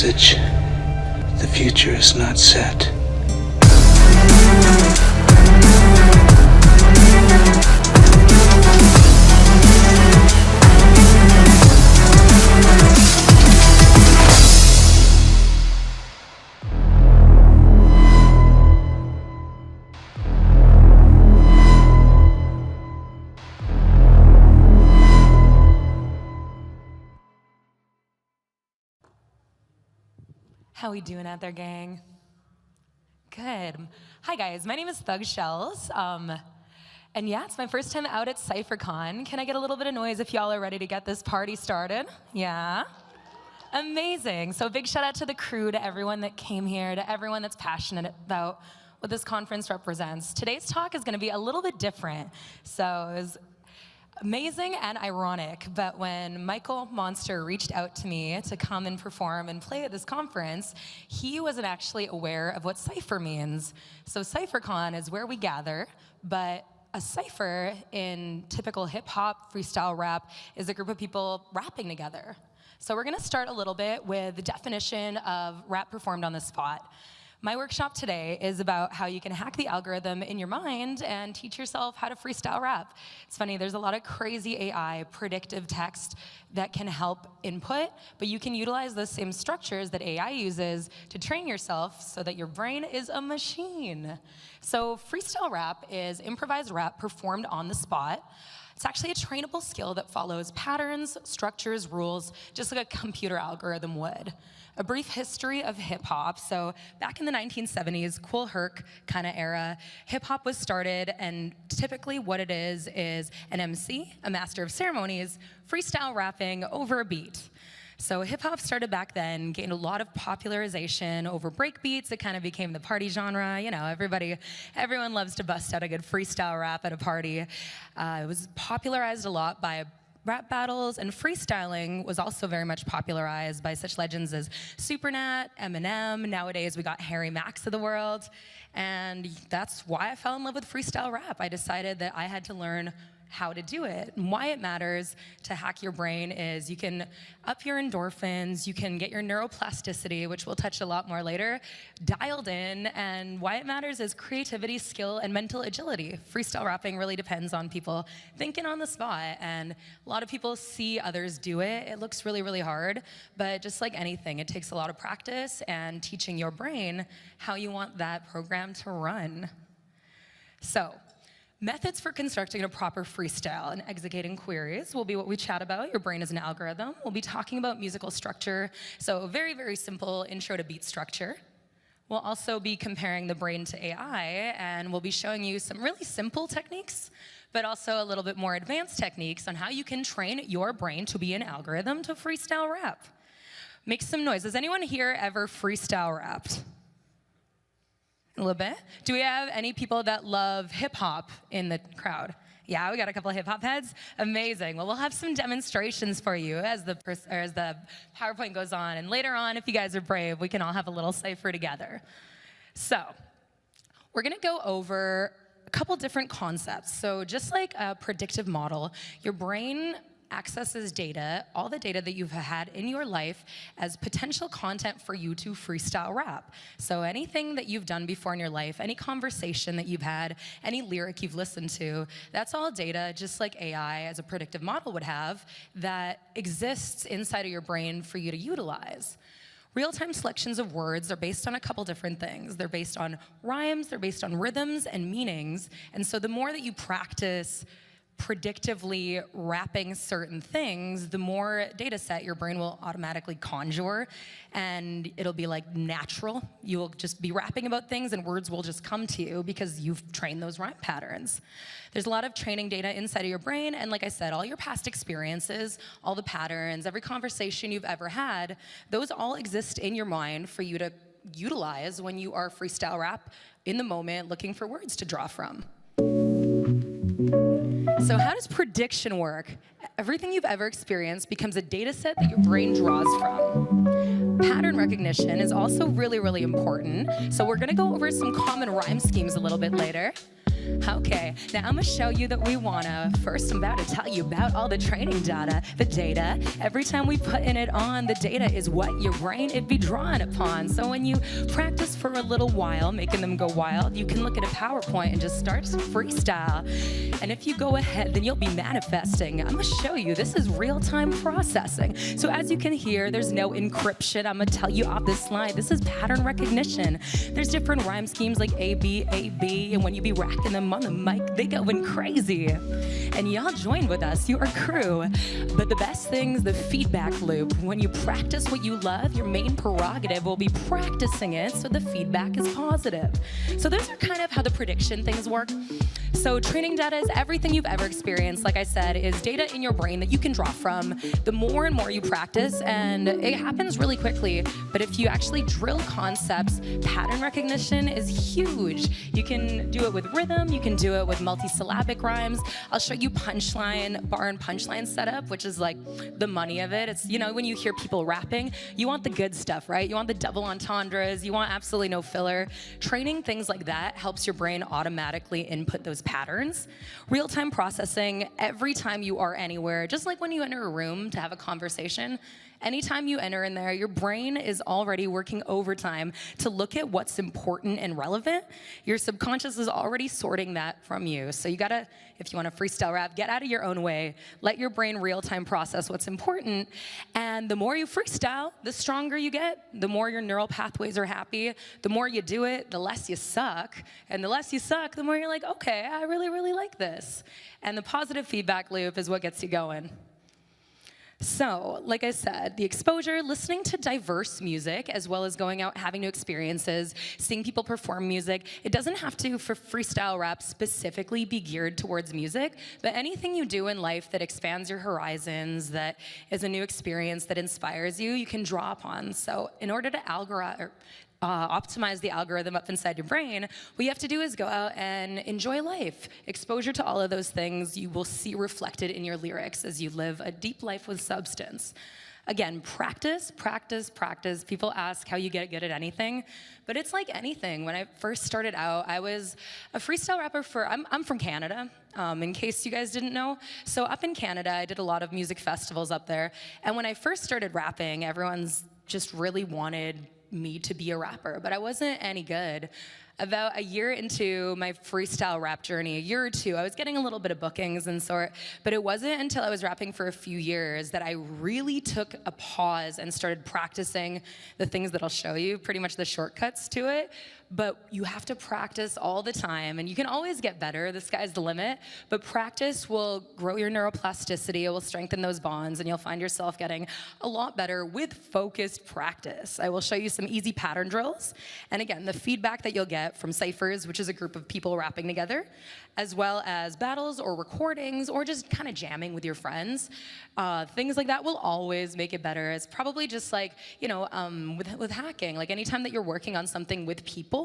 message. The future is not set. How we doing out there, gang? Good. Hi, guys. My name is Thug Shells. And yeah, it's my first time out at CypherCon. Can I get a little bit of noise if y'all are ready to get this party started? Yeah? Amazing. So a big shout out to the crew, to everyone that came here, to everyone that's passionate about what this conference represents. Today's talk is going to be a little bit different. So it was amazing and ironic, but when Michael Monster reached out to me to come and perform and play at this conference, he wasn't actually aware of what Cypher means. So CypherCon is where we gather, but a cypher in typical hip-hop, freestyle rap, is a group of people rapping together. So we're gonna start a little bit with the definition of rap performed on the spot. My workshop today is about how you can hack the algorithm in your mind and teach yourself how to freestyle rap. It's funny, there's a lot of crazy AI, predictive text that can help input, but you can utilize those same structures that AI uses to train yourself so that your brain is a machine. So freestyle rap is improvised rap performed on the spot. It's actually a trainable skill that follows patterns, structures, rules, just like a computer algorithm would. A brief history of hip hop. So back in the 1970s, Cool Herc kind of era, hip hop was started, and typically what it is an MC, a master of ceremonies, freestyle rapping over a beat. So hip hop started back then, gained a lot of popularization over break beats. It kind of became the party genre. You know, everyone loves to bust out a good freestyle rap at a party. It was popularized a lot by rap battles, and freestyling was also very much popularized by such legends as Supernat, Eminem. Nowadays we got Harry Max of the world, and that's why I fell in love with freestyle rap. I decided that I had to learn how to do it. And why it matters to hack your brain is you can up your endorphins, you can get your neuroplasticity, which we'll touch a lot more later, dialed in, and why it matters is creativity, skill, and mental agility. Freestyle rapping really depends on people thinking on the spot, and a lot of people see others do it. It looks really, really hard, but just like anything, it takes a lot of practice and teaching your brain how you want that program to run. So, methods for constructing a proper freestyle and executing queries will be what we chat about. Your brain is an algorithm. We'll be talking about musical structure, so very, very simple intro to beat structure. We'll also be comparing the brain to AI, and we'll be showing you some really simple techniques, but also a little bit more advanced techniques on how you can train your brain to be an algorithm to freestyle rap. Make some noise. Has anyone here ever freestyle rapped? A little bit. Do we have any people that love hip hop in the crowd? Yeah, we got a couple of hip hop heads. Amazing. Well, we'll have some demonstrations for you as the PowerPoint goes on, and later on, if you guys are brave, we can all have a little cypher together. So, we're gonna go over a couple different concepts. So, just like a predictive model, your brain accesses data, all the data that you've had in your life, as potential content for you to freestyle rap. So anything that you've done before in your life, any conversation that you've had, any lyric you've listened to, that's all data, just like AI as a predictive model would have, that exists inside of your brain for you to utilize. Real-time selections of words are based on a couple different things. They're based on rhymes, they're based on rhythms and meanings, and so the more that you practice predictively rapping certain things, the more data set your brain will automatically conjure, and it'll be like natural. You'll just be rapping about things and words will just come to you because you've trained those rhyme patterns. There's a lot of training data inside of your brain, and like I said, all your past experiences, all the patterns, every conversation you've ever had, those all exist in your mind for you to utilize when you are freestyle rap in the moment looking for words to draw from. So how does prediction work? Everything you've ever experienced becomes a data set that your brain draws from. Pattern recognition is also really, really important. So we're gonna go over some common rhyme schemes a little bit later. Okay, now I'm gonna show you that we wanna. First, I'm about to tell you about all the training data. The data, every time we put in it on, the data is what your brain it be drawing upon. So when you practice for a little while, making them go wild, you can look at a PowerPoint and just start some freestyle. And if you go ahead, then you'll be manifesting. I'm gonna show you, this is real-time processing. So as you can hear, there's no encryption. I'm gonna tell you off this slide, this is pattern recognition. There's different rhyme schemes like A, B, and when you be racking them on the mic, they going crazy. And y'all join with us, you are crew. But the best thing's the feedback loop. When you practice what you love, your main prerogative will be practicing it so the feedback is positive. So those are kind of how the prediction things work. So training data is everything you've ever experienced, like I said, is data in your brain that you can draw from. The more and more you practice, and it happens really quickly, but if you actually drill concepts, pattern recognition is huge. You can do it with rhythm, you can do it with multisyllabic rhymes. I'll show you punchline, bar and punchline setup, which is like the money of it. It's, you know, when you hear people rapping, you want the good stuff, right? You want the double entendres, you want absolutely no filler. Training things like that helps your brain automatically input those patterns. Real-time processing, every time you are anywhere, just like when you enter a room to have a conversation, anytime you enter in there, your brain is already working overtime to look at what's important and relevant. Your subconscious is already sorting that from you. So you gotta, if you wanna freestyle rap, get out of your own way. Let your brain real-time process what's important. And the more you freestyle, the stronger you get. The more your neural pathways are happy. The more you do it, the less you suck. And the less you suck, the more you're like, okay, I really, really like this. And the positive feedback loop is what gets you going. So, like I said, the exposure, listening to diverse music, as well as going out, having new experiences, seeing people perform music. It doesn't have to, for freestyle rap, specifically be geared towards music, but anything you do in life that expands your horizons, that is a new experience, that inspires you, you can draw upon. So, in order to optimize the algorithm up inside your brain, what you have to do is go out and enjoy life. Exposure to all of those things you will see reflected in your lyrics as you live a deep life with substance. Again, practice, practice, practice. People ask how you get good at anything, but it's like anything. When I first started out, I was a freestyle rapper I'm from Canada, in case you guys didn't know. So up in Canada, I did a lot of music festivals up there, and when I first started rapping, everyone's just really wanted me to be a rapper, but I wasn't any good. About a year into my freestyle rap journey, a year or two, I was getting a little bit of bookings and sort, but it wasn't until I was rapping for a few years that I really took a pause and started practicing the things that I'll show you, pretty much the shortcuts to it. But you have to practice all the time, and you can always get better. The sky's the limit, but practice will grow your neuroplasticity, it will strengthen those bonds, and you'll find yourself getting a lot better with focused practice. I will show you some easy pattern drills, and again, the feedback that you'll get from Cyphers, which is a group of people rapping together, as well as battles or recordings, or just kind of jamming with your friends. Things like that will always make it better. It's probably just like, you know, with hacking, like anytime that you're working on something with people,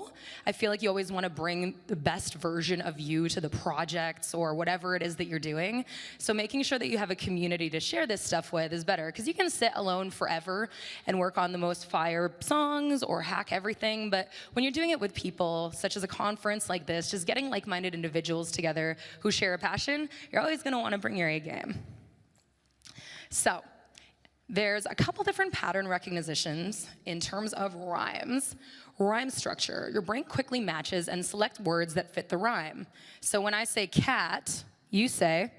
I feel like you always want to bring the best version of you to the projects or whatever it is that you're doing. So making sure that you have a community to share this stuff with is better, because you can sit alone forever and work on the most fire songs or hack everything, but when you're doing it with people, such as a conference like this, just getting like-minded individuals together who share a passion, you're always going to want to bring your A game. So there's a couple different pattern recognitions in terms of rhymes. Rhyme structure. Your brain quickly matches and select words that fit the rhyme. So when I say cat, you say,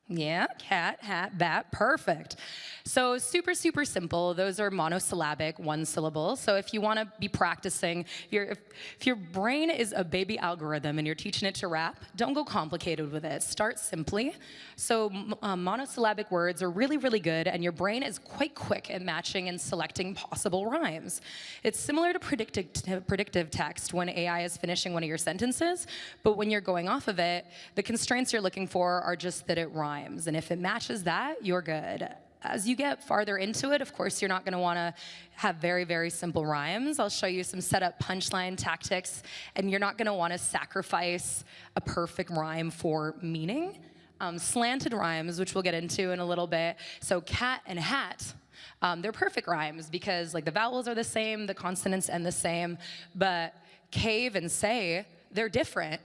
yeah, cat, hat, bat, perfect. So super, super simple. Those are monosyllabic, one syllable. So if you want to be practicing, if your brain is a baby algorithm and you're teaching it to rap, don't go complicated with it. Start simply. So monosyllabic words are really, really good, and your brain is quite quick at matching and selecting possible rhymes. It's similar to predictive text when AI is finishing one of your sentences, but when you're going off of it, the constraints you're looking for are just that it rhymes, and if it matches that, you're good. As you get farther into it, of course, you're not going to want to have very, very simple rhymes. I'll show you some setup punchline tactics, and you're not going to want to sacrifice a perfect rhyme for meaning. Slanted rhymes, which we'll get into in a little bit. So cat and hat, they're perfect rhymes because like the vowels are the same, the consonants end the same, but cave and say, they're different.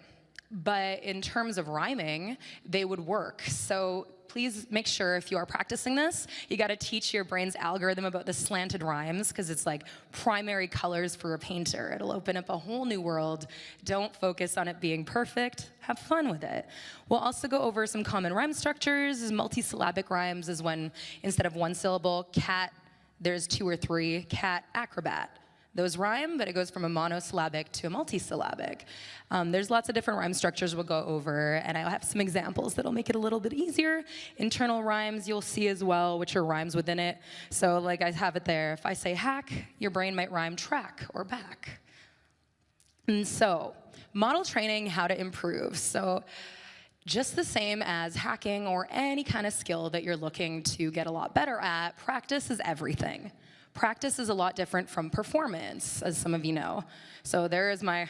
but in terms of rhyming, they would work. So please make sure if you are practicing this, you gotta teach your brain's algorithm about the slanted rhymes, because it's like primary colors for a painter. It'll open up a whole new world. Don't focus on it being perfect. Have fun with it. We'll also go over some common rhyme structures. Multisyllabic rhymes is when instead of one syllable, cat, there's 2 or 3, cat, acrobat. Those rhyme, but it goes from a monosyllabic to a multisyllabic. There's lots of different rhyme structures we'll go over, and I'll have some examples that'll make it a little bit easier. Internal rhymes you'll see as well, which are rhymes within it. So like I have it there, if I say hack, your brain might rhyme track or back. And so, model training, how to improve. So just the same as hacking or any kind of skill that you're looking to get a lot better at, practice is everything. Practice is a lot different from performance, as some of you know. So there's my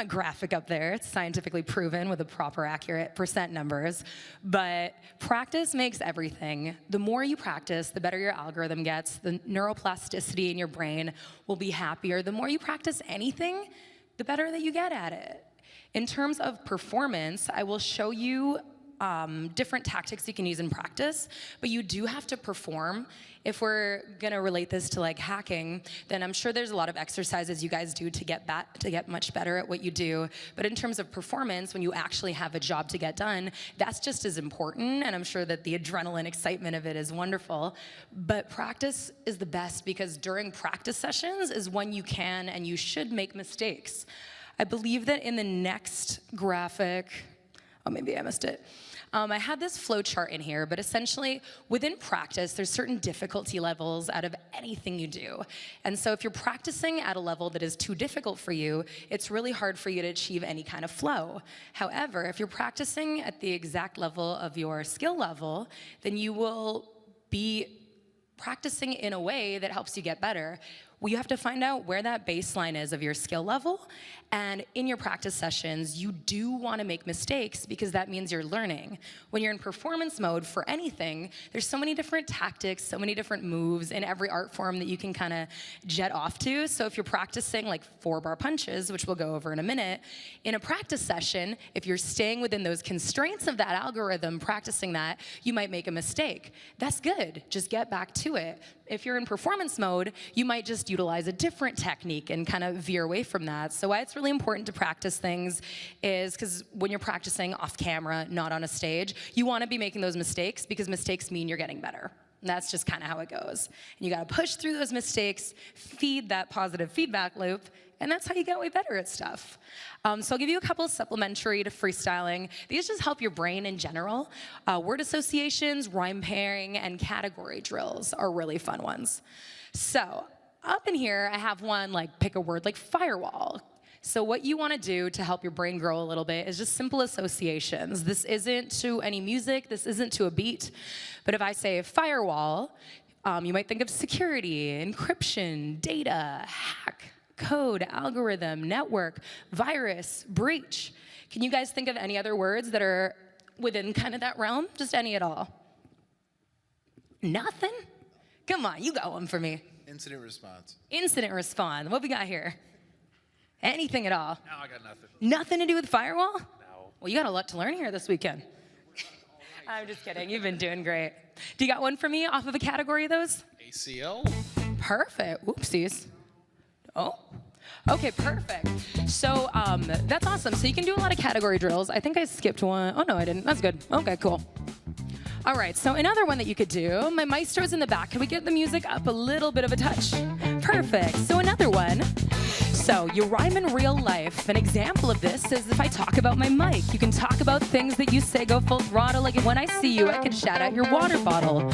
graphic up there. It's scientifically proven with the proper accurate percent numbers. But practice makes everything. The more you practice, the better your algorithm gets. The neuroplasticity in your brain will be happier. The more you practice anything, the better that you get at it. In terms of performance, I will show you different tactics you can use in practice, but you do have to perform. If we're gonna relate this to like hacking, then I'm sure there's a lot of exercises you guys do to get much better at what you do. But in terms of performance, when you actually have a job to get done, that's just as important, and I'm sure that the adrenaline excitement of it is wonderful. But practice is the best, because during practice sessions is when you can and you should make mistakes. I believe that in the next graphic, oh, maybe I missed it. I had this flow chart in here, but essentially within practice, there's certain difficulty levels out of anything you do. And so if you're practicing at a level that is too difficult for you, it's really hard for you to achieve any kind of flow. However, if you're practicing at the exact level of your skill level, then you will be practicing in a way that helps you get better. Well, you have to find out where that baseline is of your skill level, and in your practice sessions, you do want to make mistakes, because that means you're learning. When you're in performance mode for anything, there's so many different tactics, so many different moves in every art form that you can kind of jet off to. So if you're practicing like 4-bar punches, which we'll go over in a minute, in a practice session, if you're staying within those constraints of that algorithm, practicing that, you might make a mistake. That's good. Just get back to it. If you're in performance mode, you might just utilize a different technique and kind of veer away from that. So why it's really important to practice things is because when you're practicing off camera, not on a stage, you want to be making those mistakes, because mistakes mean you're getting better. And that's just kind of how it goes. And you got to push through those mistakes, feed that positive feedback loop, and that's how you get way better at stuff. So I'll give you a couple supplementary to freestyling. These just help your brain in general. Word associations, rhyme pairing, and category drills are really fun ones. So up in here, I have one like pick a word like firewall. So what you want to do to help your brain grow a little bit is just simple associations. This isn't to any music, this isn't to a beat, but if I say firewall, you might think of security, encryption, data, hack, code, algorithm, network, virus, breach. Can you guys think of any other words that are within kind of that realm? Just any at all? Nothing? Come on, you got one for me. Incident response. Incident response. What we got here? Anything at all? No, I got nothing. Nothing to do with firewall? No. Well, you got a lot to learn here this weekend. I'm just kidding. You've been doing great. Do you got one for me off of a category of those? ACL. Perfect. Whoopsies. Oh. Okay, perfect. So that's awesome. So you can do a lot of category drills. I think I skipped one. Oh, no, I didn't. That's good. Okay, cool. All right, so another one that you could do, my maestro's in the back. Can we get the music up a little bit of a touch? Perfect. So another one. So you rhyme in real life. An example of this is if I talk about my mic. You can talk about things that you say go full throttle. Like when I see you, I can shout out your water bottle.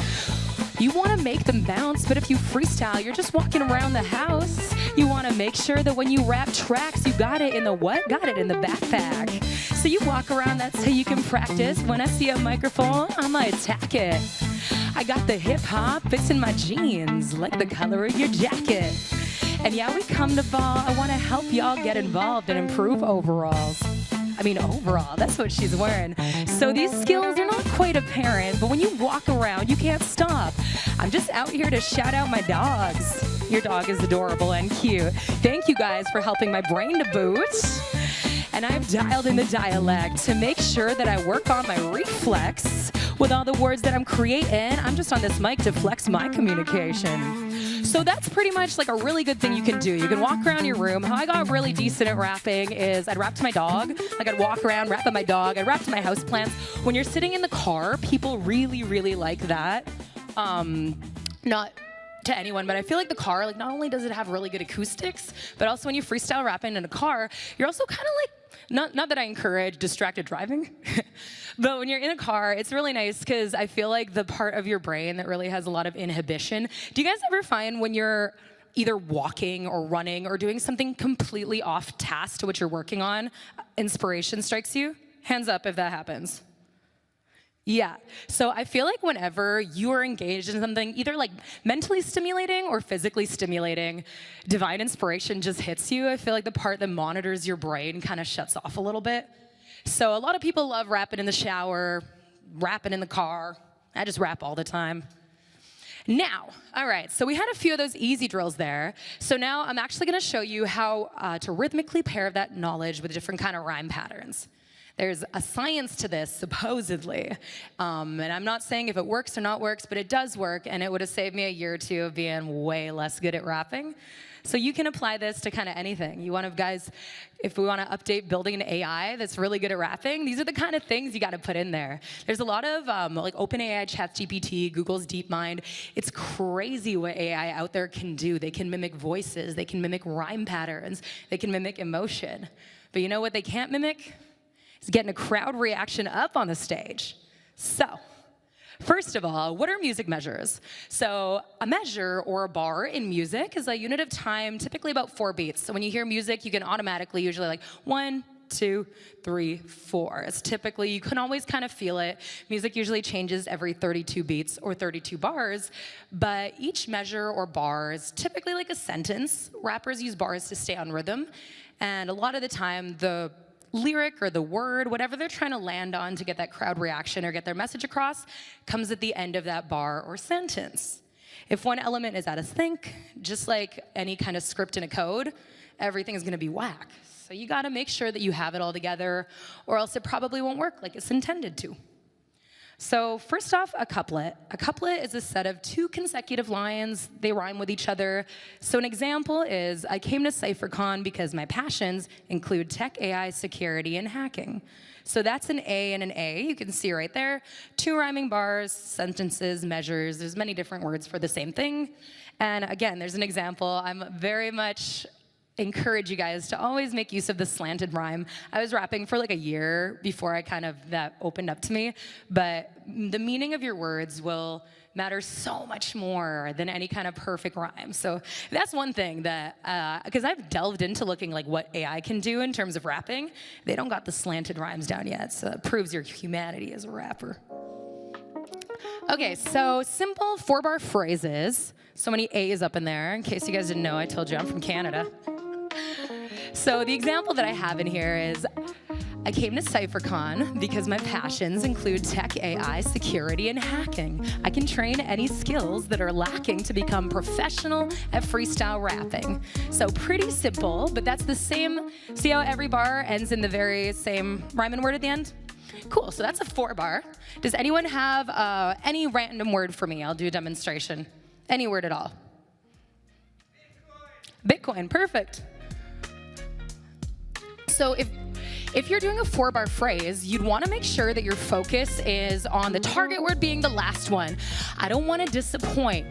You want to make them bounce, but if you freestyle, you're just walking around the house. You want to make sure that when you rap tracks, you got it in the what? Got it in the backpack. So you walk around, that's how you can practice. When I see a microphone, I might attack it. I got the hip hop, it's in my jeans, like the color of your jacket. And yeah, we come to ball. I want to help y'all get involved and improve overalls. I mean, overall, that's what she's wearing. So these skills are not quite apparent, but when you walk around, you can't stop. I'm just out here to shout out my dogs. Your dog is adorable and cute. Thank you guys for helping my brain to boot. And and I've dialed in the dialect to make sure that I work on my reflex with all the words that I'm creating. I'm just on this mic to flex my communication. So that's pretty much like a really good thing you can do. You can walk around your room. How I got really decent at rapping is I'd rap to my dog. Like I'd walk around, rap at my dog. I'd rap to my houseplants. When you're sitting in the car, people really, really like that. Not to anyone, but I feel like the car, like not only does it have really good acoustics, but also when you freestyle rapping in a car, you're also kind of like, not that I encourage distracted driving, but when you're in a car, it's really nice because I feel like the part of your brain that really has a lot of inhibition. Do you guys ever find when you're either walking or running or doing something completely off task to what you're working on, inspiration strikes you? Hands up if that happens. Yeah, so I feel like whenever you are engaged in something either like mentally stimulating or physically stimulating, divine inspiration just hits you. I feel like the part that monitors your brain kind of shuts off a little bit. So a lot of people love rapping in the shower, rapping in the car. I just rap all the time. Now, all right, so we had a few of those easy drills there. So now I'm actually gonna show you how to rhythmically pair that knowledge with different kind of rhyme patterns. There's a science to this, supposedly. And I'm not saying if it works or not works, but it does work, and it would have saved me a year or two of being way less good at rapping. So you can apply this to kind of anything. You want to, guys, if we want to update building an AI that's really good at rapping, these are the kind of things you got to put in there. There's a lot of like OpenAI, ChatGPT, Google's DeepMind. It's crazy what AI out there can do. They can mimic voices. They can mimic rhyme patterns. They can mimic emotion. But you know what they can't mimic? Is getting a crowd reaction up on the stage. So, first of all, what are music measures? So a measure or a bar in music is a unit of time, typically about 4 beats. So when you hear music, you can automatically usually like 1, 2, 3, 4. It's typically, you can always kind of feel it. Music usually changes every 32 beats or 32 bars, but each measure or bar is typically like a sentence. Rappers use bars to stay on rhythm, and a lot of the time, the lyric or the word, whatever they're trying to land on to get that crowd reaction or get their message across, comes at the end of that bar or sentence. If one element is out of sync, just like any kind of script in a code, everything is gonna be whack. So you gotta make sure that you have it all together, or else it probably won't work like it's intended to. So first off, a couplet. A couplet is a set of 2 consecutive lines. They rhyme with each other. So an example is, I came to CypherCon because my passions include tech, AI, security, and hacking. So that's an A and an A. You can see right there. 2 rhyming bars, sentences, measures. There's many different words for the same thing. And again, there's an example. I'm very much encourage you guys to always make use of the slanted rhyme. I was rapping for like a year before that opened up to me, but the meaning of your words will matter so much more than any kind of perfect rhyme. So that's one thing that, because I've delved into looking like what AI can do in terms of rapping. They don't got the slanted rhymes down yet, so it proves your humanity as a rapper. Okay, so simple 4-bar phrases. So many A's up in there. In case you guys didn't know, I told you I'm from Canada. So the example that I have in here is, I came to CypherCon because my passions include tech, AI, security, and hacking. I can train any skills that are lacking to become professional at freestyle rapping. So pretty simple, but that's the same. See how every bar ends in the very same rhyme and word at the end? Cool, so that's a 4-bar. Does anyone have any random word for me? I'll do a demonstration. Any word at all. Bitcoin, perfect. So if you're doing a 4-bar phrase, you'd want to make sure that your focus is on the target word being the last one. I don't want to disappoint.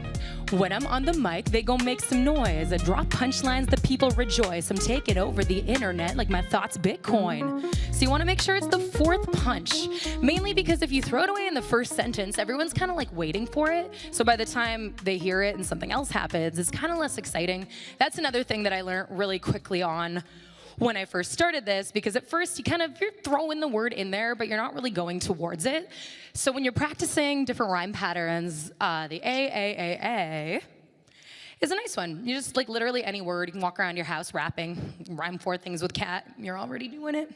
When I'm on the mic, they gon' make some noise. I drop punchlines that people rejoice. I'm taking over the internet like my thoughts Bitcoin. So you want to make sure it's the 4th punch, mainly because if you throw it away in the first sentence, everyone's kind of like waiting for it. So by the time they hear it and something else happens, it's kind of less exciting. That's another thing that I learned really quickly on when I first started this, because at first you're throwing the word in there, but you're not really going towards it. So when you're practicing different rhyme patterns, the A is a nice one. You just like literally any word, you can walk around your house rapping, rhyme 4 things with cat, you're already doing it.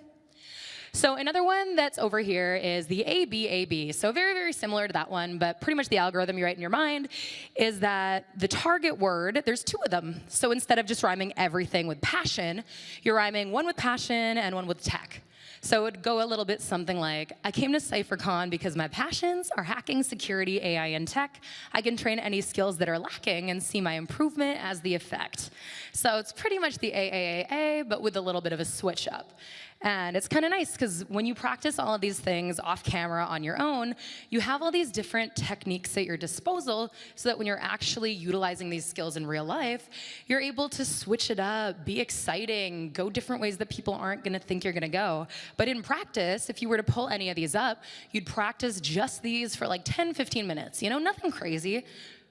So another one that's over here is the ABAB. So very, very similar to that one, but pretty much the algorithm you write in your mind is that the target word, there's two of them. So instead of just rhyming everything with passion, you're rhyming one with passion and one with tech. So it would go a little bit something like, I came to CypherCon because my passions are hacking, security, AI, and tech. I can train any skills that are lacking and see my improvement as the effect. So it's pretty much the AAAA, but with a little bit of a switch up. And it's kind of nice because when you practice all of these things off camera on your own, you have all these different techniques at your disposal so that when you're actually utilizing these skills in real life, you're able to switch it up, be exciting, go different ways that people aren't going to think you're going to go. But in practice, if you were to pull any of these up, you'd practice just these for like 10, 15 minutes. You know, nothing crazy.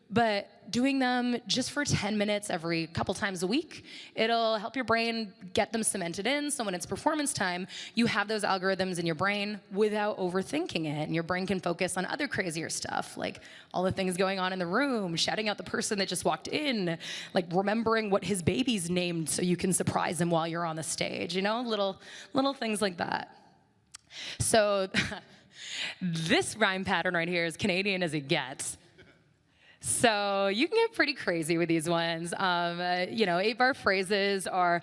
But doing them just for 10 minutes every couple times a week, it'll help your brain get them cemented in, so when it's performance time, you have those algorithms in your brain without overthinking it, and your brain can focus on other crazier stuff, like all the things going on in the room, shouting out the person that just walked in, like remembering what his baby's named so you can surprise him while you're on the stage, you know, little things like that. So this rhyme pattern right here is Canadian as it gets. So you can get pretty crazy with these ones. You know, 8-bar phrases are,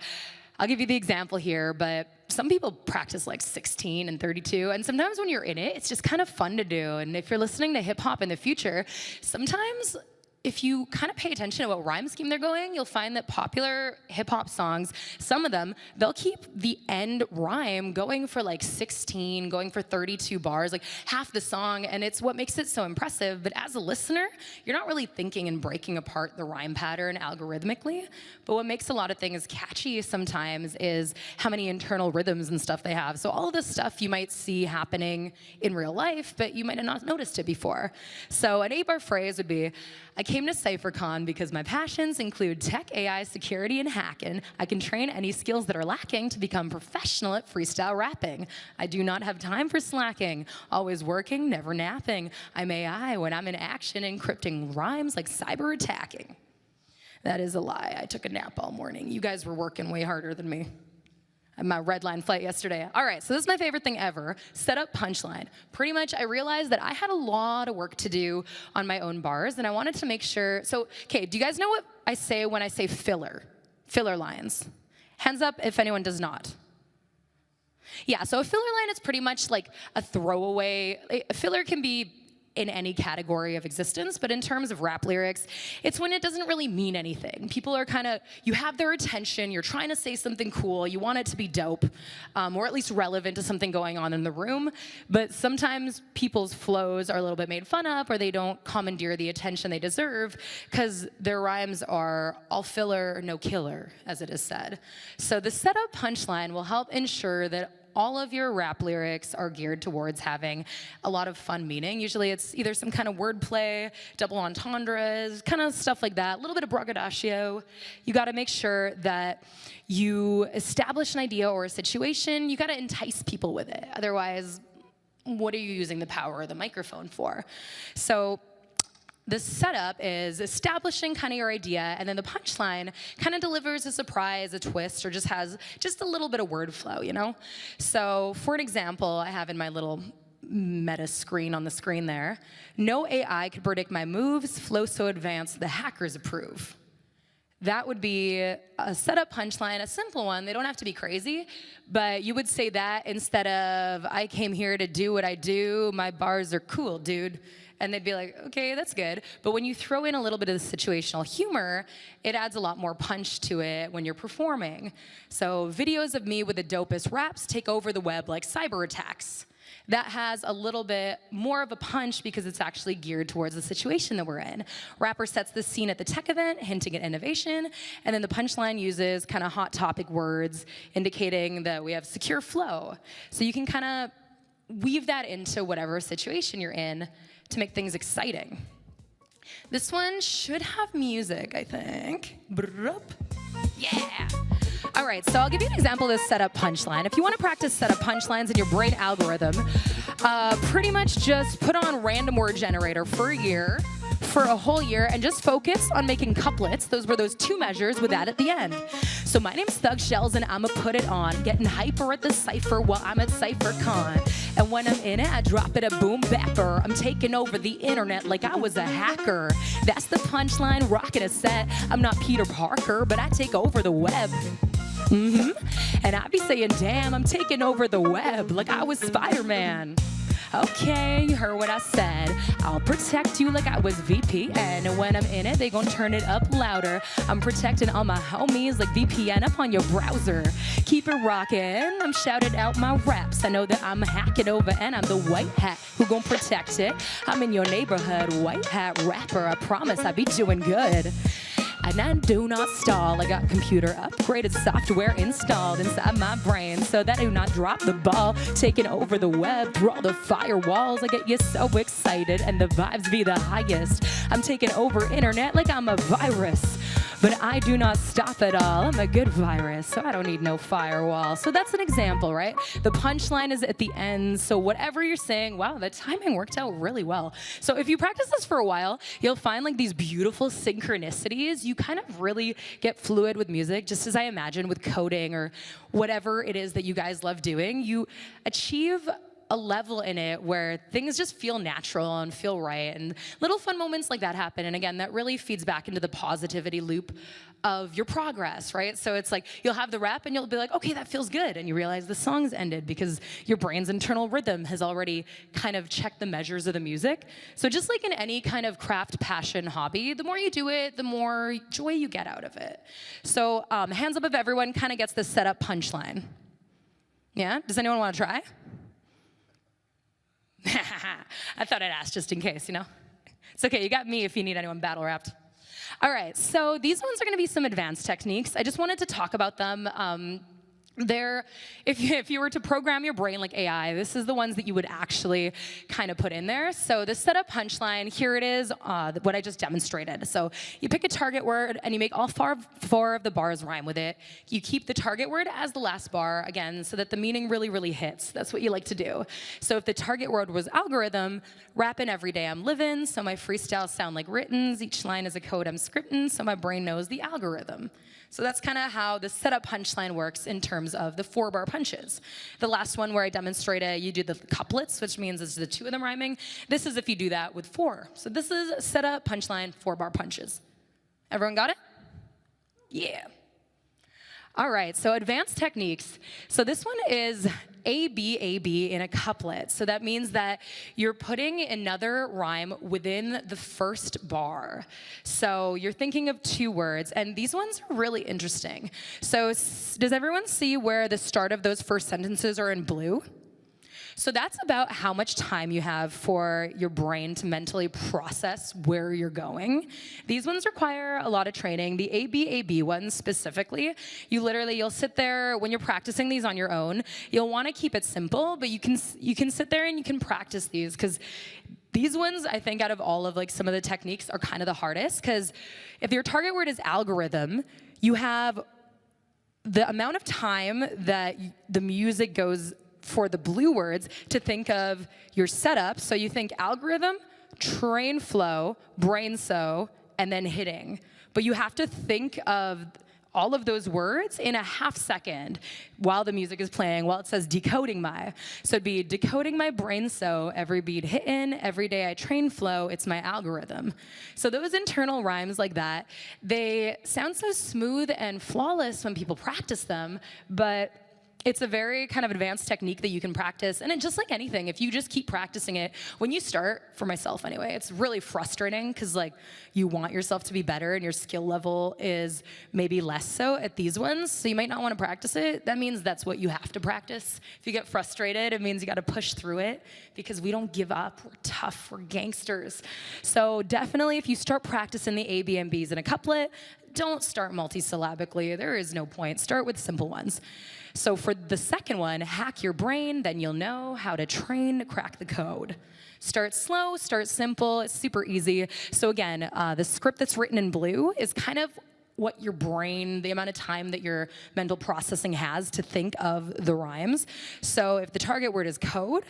I'll give you the example here, but some people practice like 16 and 32, and sometimes when you're in it, it's just kind of fun to do. And if you're listening to hip hop in the future, sometimes if you kind of pay attention to what rhyme scheme they're going, you'll find that popular hip-hop songs, some of them, they'll keep the end rhyme going for like 16, going for 32 bars, like half the song, and it's what makes it so impressive. But as a listener, you're not really thinking and breaking apart the rhyme pattern algorithmically. But what makes a lot of things catchy sometimes is how many internal rhythms and stuff they have. So all of this stuff you might see happening in real life, but you might have not noticed it before. So an 8-bar phrase would be, I came to CypherCon because my passions include tech, AI, security, and hacking. I can train any skills that are lacking to become professional at freestyle rapping. I do not have time for slacking. Always working, never napping. I'm AI when I'm in action, encrypting rhymes like cyber attacking. That is a lie. I took a nap all morning. You guys were working way harder than me. I had my red line flight yesterday. All right, so this is my favorite thing ever, set up punchline. Pretty much I realized that I had a lot of work to do on my own bars, and I wanted to make sure, so, okay, do you guys know what I say when I say filler? Filler lines. Hands up if anyone does not. Yeah, so a filler line is pretty much like a throwaway. A filler can be in any category of existence, but in terms of rap lyrics, it's when it doesn't really mean anything. People are kind of, you have their attention, you're trying to say something cool, you want it to be dope, or at least relevant to something going on in the room, but sometimes people's flows are a little bit made fun of, or they don't commandeer the attention they deserve, because their rhymes are all filler, no killer, as it is said. So the setup punchline will help ensure that all of your rap lyrics are geared towards having a lot of fun meaning. Usually it's either some kind of wordplay, double entendres, kind of stuff like that, a little bit of braggadocio. You gotta make sure that you establish an idea or a situation. You gotta entice people with it. Otherwise, what are you using the power of the microphone for? So the setup is establishing kind of your idea, and then the punchline kind of delivers a surprise, a twist, or just has just a little bit of word flow, you know? So for an example, I have in my little meta screen on the screen there, no AI could predict my moves, flow so advanced the hackers approve. That would be a setup punchline, a simple one. They don't have to be crazy, but you would say that instead of, I came here to do what I do, my bars are cool, dude. And they'd be like, okay, that's good. But when you throw in a little bit of the situational humor, it adds a lot more punch to it when you're performing. So videos of me with the dopest raps take over the web like cyber attacks. That has a little bit more of a punch because it's actually geared towards the situation that we're in. Rapper sets the scene at the tech event, hinting at innovation, and then the punchline uses kind of hot topic words, indicating that we have secure flow. So you can kind of weave that into whatever situation you're in to make things exciting. This one should have music, I think. Yeah. All right, so I'll give you an example of this setup punchline. If you want to practice setup punchlines in your brain algorithm, pretty much just put on random word generator for a whole year, and just focus on making couplets. Those were those two measures with that at the end. So my name's Thug Shells and I'ma put it on. Getting hyper at the Cypher while I'm at CypherCon. And when I'm in it, I drop it a boom bapper. I'm taking over the internet like I was a hacker. That's the punchline, rocking a set. I'm not Peter Parker, but I take over the web. And I be saying, damn, I'm taking over the web like I was Spider-Man. Okay, you heard what I said. I'll protect you like I was VPN. And when I'm in it, they gon' turn it up louder. I'm protecting all my homies like VPN up on your browser. Keep it rockin', I'm shouting out my raps. I know that I'm hacking over and I'm the white hat who gon' protect it. I'm in your neighborhood, white hat rapper. I promise I be doing good. And I do not stall. I got computer upgraded software installed inside my brain so that I do not drop the ball. Taking over the web through all the firewalls. I get you so excited and the vibes be the highest. I'm taking over internet like I'm a virus. But I do not stop at all. I'm a good virus, so I don't need no firewall. So that's an example, right? The punchline is at the end, so whatever you're saying, wow, the timing worked out really well. So if you practice this for a while, you'll find like these beautiful synchronicities. You kind of really get fluid with music, just as I imagine with coding or whatever it is that you guys love doing. You achieve a level in it where things just feel natural and feel right, and little fun moments like that happen. And again, that really feeds back into the positivity loop of your progress, right? So it's like you'll have the rap and you'll be like, okay, that feels good, and you realize the song's ended because your brain's internal rhythm has already kind of checked the measures of the music. So just like in any kind of craft, passion, hobby, the more you do it, the more joy you get out of it. So hands up if everyone kind of gets the setup punchline. Yeah, does anyone want to try? I thought I'd ask just in case, you know? It's okay, you got me if you need anyone battle rapped. All right, so these ones are gonna be some advanced techniques. I just wanted to talk about them. If you were to program your brain like AI, this is the ones that you would actually kind of put in there. So the setup punchline, here it is, what I just demonstrated. So you pick a target word and you make all four of the bars rhyme with it. You keep the target word as the last bar, again, so that the meaning really, really hits. That's what you like to do. So if the target word was algorithm, rapping every day I'm living, so my freestyles sound like writtens, each line is a code I'm scripting, so my brain knows the algorithm. So that's kind of how the setup punchline works in terms of the 4-bar punches. The last one where I demonstrated, you do the couplets, which means it's the 2 of them rhyming. This is if you do that with 4. So this is setup, punchline, 4-bar punches. Everyone got it? Yeah. All right, so advanced techniques. So this one is A-B in a couplet. So that means that you're putting another rhyme within the first bar. So you're thinking of 2 words, and these ones are really interesting. So does everyone see where the start of those first sentences are in blue? So that's about how much time you have for your brain to mentally process where you're going. These ones require a lot of training. The A-B ones specifically, you'll sit there when you're practicing these on your own. You'll want to keep it simple, but you can sit there and you can practice these, because these ones, I think, out of all of like some of the techniques are kind of the hardest, because if your target word is algorithm, you have the amount of time that the music goes for the blue words to think of your setup. So you think algorithm, train flow, brain so, and then hitting. But you have to think of all of those words in a half second while the music is playing, while it says decoding my. So it'd be decoding my brain so, every beat hitting, every day I train flow, it's my algorithm. So those internal rhymes like that, they sound so smooth and flawless when people practice them, but it's a very kind of advanced technique that you can practice. And just like anything, if you just keep practicing it, when you start, for myself anyway, it's really frustrating because like you want yourself to be better and your skill level is maybe less so at these ones. So you might not want to practice it. That means that's what you have to practice. If you get frustrated, it means you got to push through it, because we don't give up. We're tough. We're gangsters. So definitely if you start practicing the A, B, and Bs in a couplet, don't start multisyllabically. There is no point. Start with simple ones. So for the second one, hack your brain, then you'll know how to train to crack the code. Start slow, start simple, it's super easy. So again, the script that's written in blue is kind of what your brain, the amount of time that your mental processing has to think of the rhymes. So if the target word is code,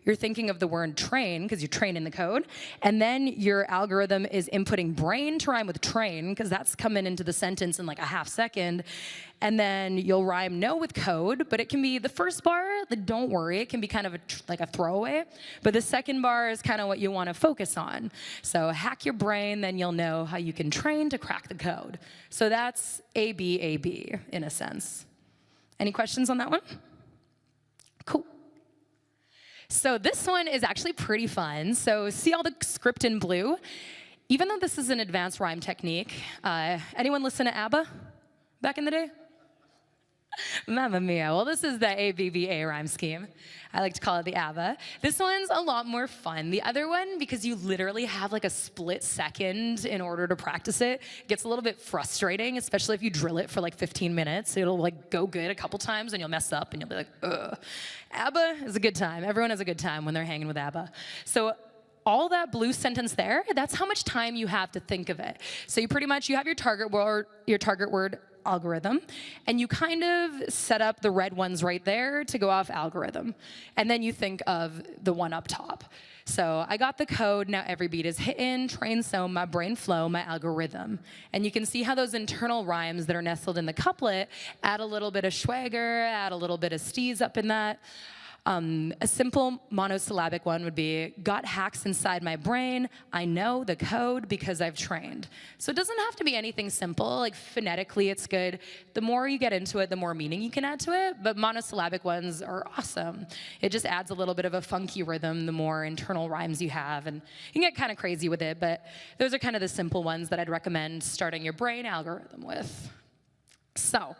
you're thinking of the word train, because you train in the code, and then your algorithm is inputting brain to rhyme with train, because that's coming into the sentence in like a half second, and then you'll rhyme no with code, but it can be the first bar, don't worry, it can be kind of like a throwaway, but the second bar is kind of what you want to focus on. So hack your brain, then you'll know how you can train to crack the code. So that's A-B in a sense. Any questions on that one? Cool. So this one is actually pretty fun. So see all the script in blue? Even though this is an advanced rhyme technique, anyone listen to ABBA back in the day? Mamma mia. Well, this is the ABBA rhyme scheme. I like to call it the ABBA. This one's a lot more fun. The other one, because you literally have like a split second in order to practice it, gets a little bit frustrating, especially if you drill it for like 15 minutes. It'll like go good a couple times and you'll mess up and you'll be like, ugh. ABBA is a good time. Everyone has a good time when they're hanging with ABBA. So all that blue sentence there, that's how much time you have to think of it. So you have your target word algorithm, and you kind of set up the red ones right there to go off algorithm. And then you think of the one up top. So I got the code, now every beat is hitting, train so, my brain flow, my algorithm. And you can see how those internal rhymes that are nestled in the couplet add a little bit of swagger, add a little bit of steez up in that. A simple monosyllabic one would be, got hacks inside my brain, I know the code because I've trained. So it doesn't have to be anything simple, like phonetically it's good. The more you get into it, the more meaning you can add to it, but monosyllabic ones are awesome. It just adds a little bit of a funky rhythm the more internal rhymes you have, and you can get kind of crazy with it, but those are kind of the simple ones that I'd recommend starting your brain algorithm with. So,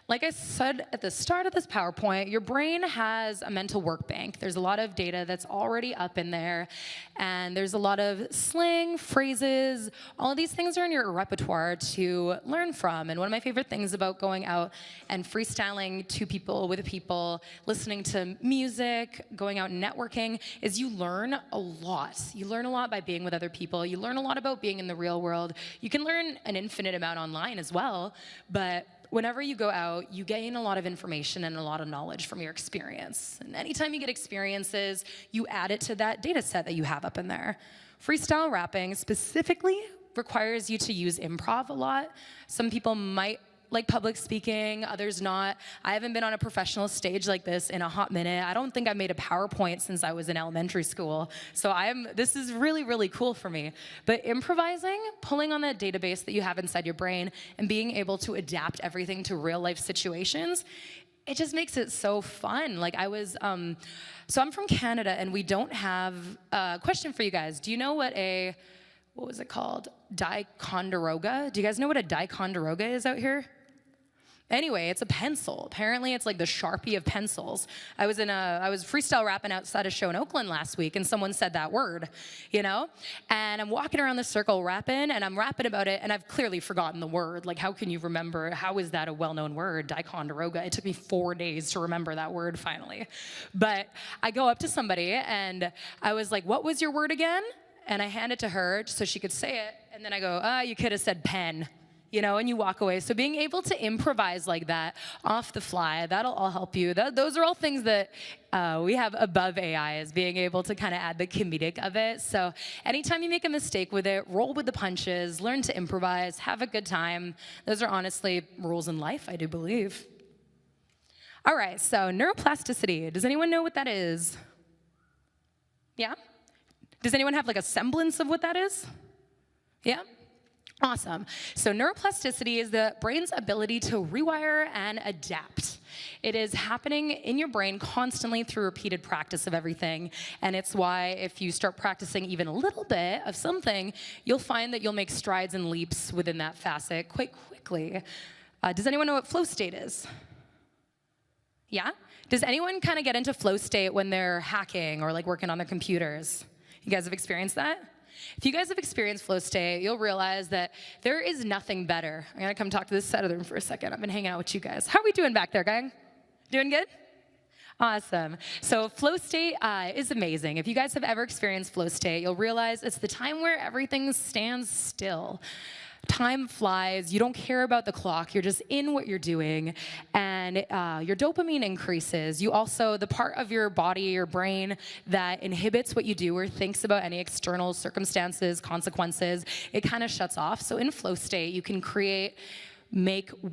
like I said at the start of this PowerPoint, your brain has a mental work bank. There's a lot of data that's already up in there, and there's a lot of slang, phrases, all of these things are in your repertoire to learn from. And one of my favorite things about going out and freestyling to people, with people, listening to music, going out and networking, is you learn a lot. You learn a lot by being with other people. You learn a lot about being in the real world. You can learn an infinite amount online as well, but whenever you go out, you gain a lot of information and a lot of knowledge from your experience. And anytime you get experiences, you add it to that data set that you have up in there. Freestyle rapping specifically requires you to use improv a lot. Some people might like public speaking, others not. I haven't been on a professional stage like this in a hot minute. I don't think I've made a PowerPoint since I was in elementary school. So this is really, really cool for me. But improvising, pulling on that database that you have inside your brain and being able to adapt everything to real life situations, it just makes it so fun. Like so I'm from Canada and we don't have, question for you guys. Do you know what was it called? Ticonderoga? Do you guys know what a Ticonderoga is out here? Anyway, it's a pencil. Apparently, it's like the Sharpie of pencils. I was freestyle rapping outside a show in Oakland last week, and someone said that word, you know? And I'm walking around the circle rapping, and I'm rapping about it, and I've clearly forgotten the word. Like, how can you remember? How is that a well-known word, Ticonderoga? It took me 4 days to remember that word finally. But I go up to somebody, and I was like, what was your word again? And I hand it to her so she could say it, and then I go, you could have said pen. You know, and you walk away. So being able to improvise like that off the fly, that'll all help you. Those are all things that we have above AI, is being able to kind of add the comedic of it. So anytime you make a mistake with it, roll with the punches, learn to improvise, have a good time. Those are honestly rules in life, I do believe. All right, so neuroplasticity. Does anyone know what that is? Yeah? Does anyone have like a semblance of what that is? Yeah? Awesome. So neuroplasticity is the brain's ability to rewire and adapt. It is happening in your brain constantly through repeated practice of everything. And it's why if you start practicing even a little bit of something, you'll find that you'll make strides and leaps within that facet quite quickly. Does anyone know what flow state is? Yeah? Does anyone kind of get into flow state when they're hacking or like working on their computers? You guys have experienced that? If you guys have experienced flow state, you'll realize that there is nothing better. I'm gonna come talk to this side of the room for a second. I've been hanging out with you guys. How are we doing back there, gang? Doing good? Awesome. So flow state is amazing. If you guys have ever experienced flow state, you'll realize it's the time where everything stands still. Time flies, you don't care about the clock, you're just in what you're doing, and your dopamine increases. You also, the part of your body, your brain, that inhibits what you do or thinks about any external circumstances, consequences, it kind of shuts off. So in flow state, you can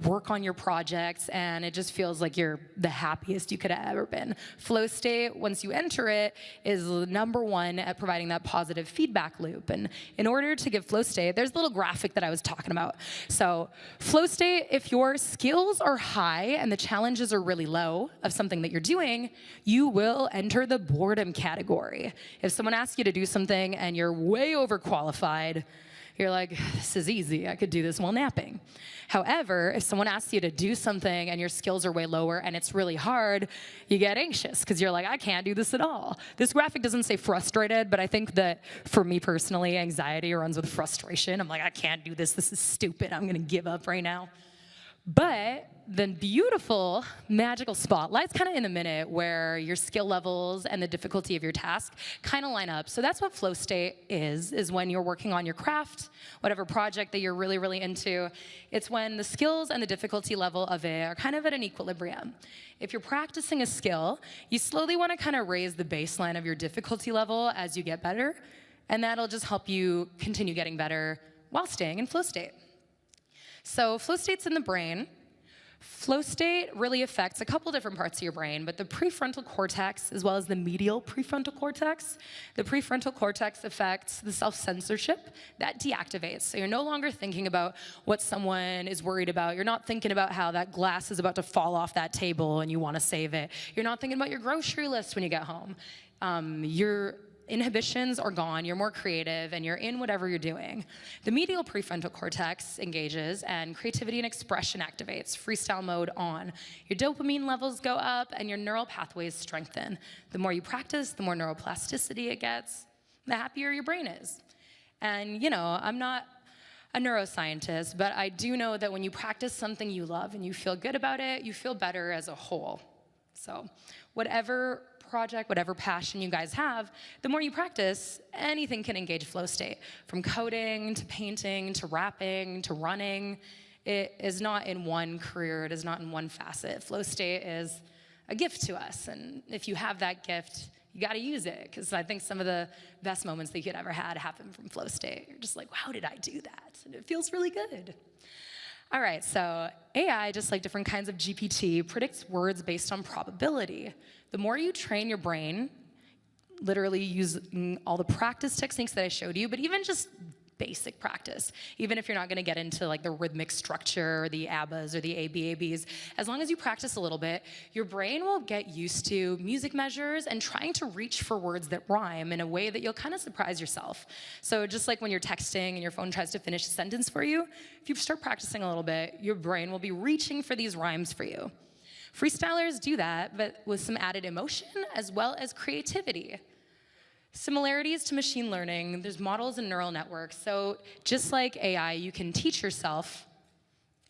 work on your projects, and it just feels like you're the happiest you could have ever been. Flow state, once you enter it, is number one at providing that positive feedback loop. And in order to give flow state, there's a little graphic that I was talking about. So flow state, if your skills are high and the challenges are really low of something that you're doing, you will enter the boredom category. If someone asks you to do something and you're way overqualified, you're like, this is easy, I could do this while napping. However, if someone asks you to do something and your skills are way lower and it's really hard, you get anxious because you're like, I can't do this at all. This graphic doesn't say frustrated, but I think that for me personally, anxiety runs with frustration. I'm like, I can't do this is stupid, I'm gonna give up right now. But the beautiful, magical spotlight's kind of in the minute where your skill levels and the difficulty of your task kind of line up. So that's what flow state is when you're working on your craft, whatever project that you're really, really into. It's when the skills and the difficulty level of it are kind of at an equilibrium. If you're practicing a skill, you slowly want to kind of raise the baseline of your difficulty level as you get better, and that'll just help you continue getting better while staying in flow state. So flow state's in the brain. Flow state really affects a couple different parts of your brain, but the prefrontal cortex as well as the medial prefrontal cortex. The prefrontal cortex affects the self-censorship. That deactivates. So you're no longer thinking about what someone is worried about. You're not thinking about how that glass is about to fall off that table and you want to save it. You're not thinking about your grocery list when you get home. Your inhibitions are gone, you're more creative, and you're in whatever you're doing. The medial prefrontal cortex engages, and creativity and expression activates, freestyle mode on. Your dopamine levels go up, and your neural pathways strengthen. The more you practice, the more neuroplasticity it gets, the happier your brain is. And, I'm not a neuroscientist, but I do know that when you practice something you love and you feel good about it, you feel better as a whole. So whatever project, whatever passion you guys have, the more you practice, anything can engage flow state. From coding, to painting, to rapping, to running. It is not in one career, it is not in one facet. Flow state is a gift to us, and if you have that gift, you gotta use it, because I think some of the best moments that you could ever had happen from flow state. You're just like, how did I do that? And it feels really good. All right, so AI, just like different kinds of GPT, predicts words based on probability. The more you train your brain, literally using all the practice techniques that I showed you, but even just basic practice, even if you're not gonna get into like the rhythmic structure or the ABBAs or the ABABs, as long as you practice a little bit, your brain will get used to music measures and trying to reach for words that rhyme in a way that you'll kind of surprise yourself. So just like when you're texting and your phone tries to finish a sentence for you, if you start practicing a little bit, your brain will be reaching for these rhymes for you. Freestylers do that, but with some added emotion as well as creativity. Similarities to machine learning, there's models and neural networks. So just like AI, you can teach yourself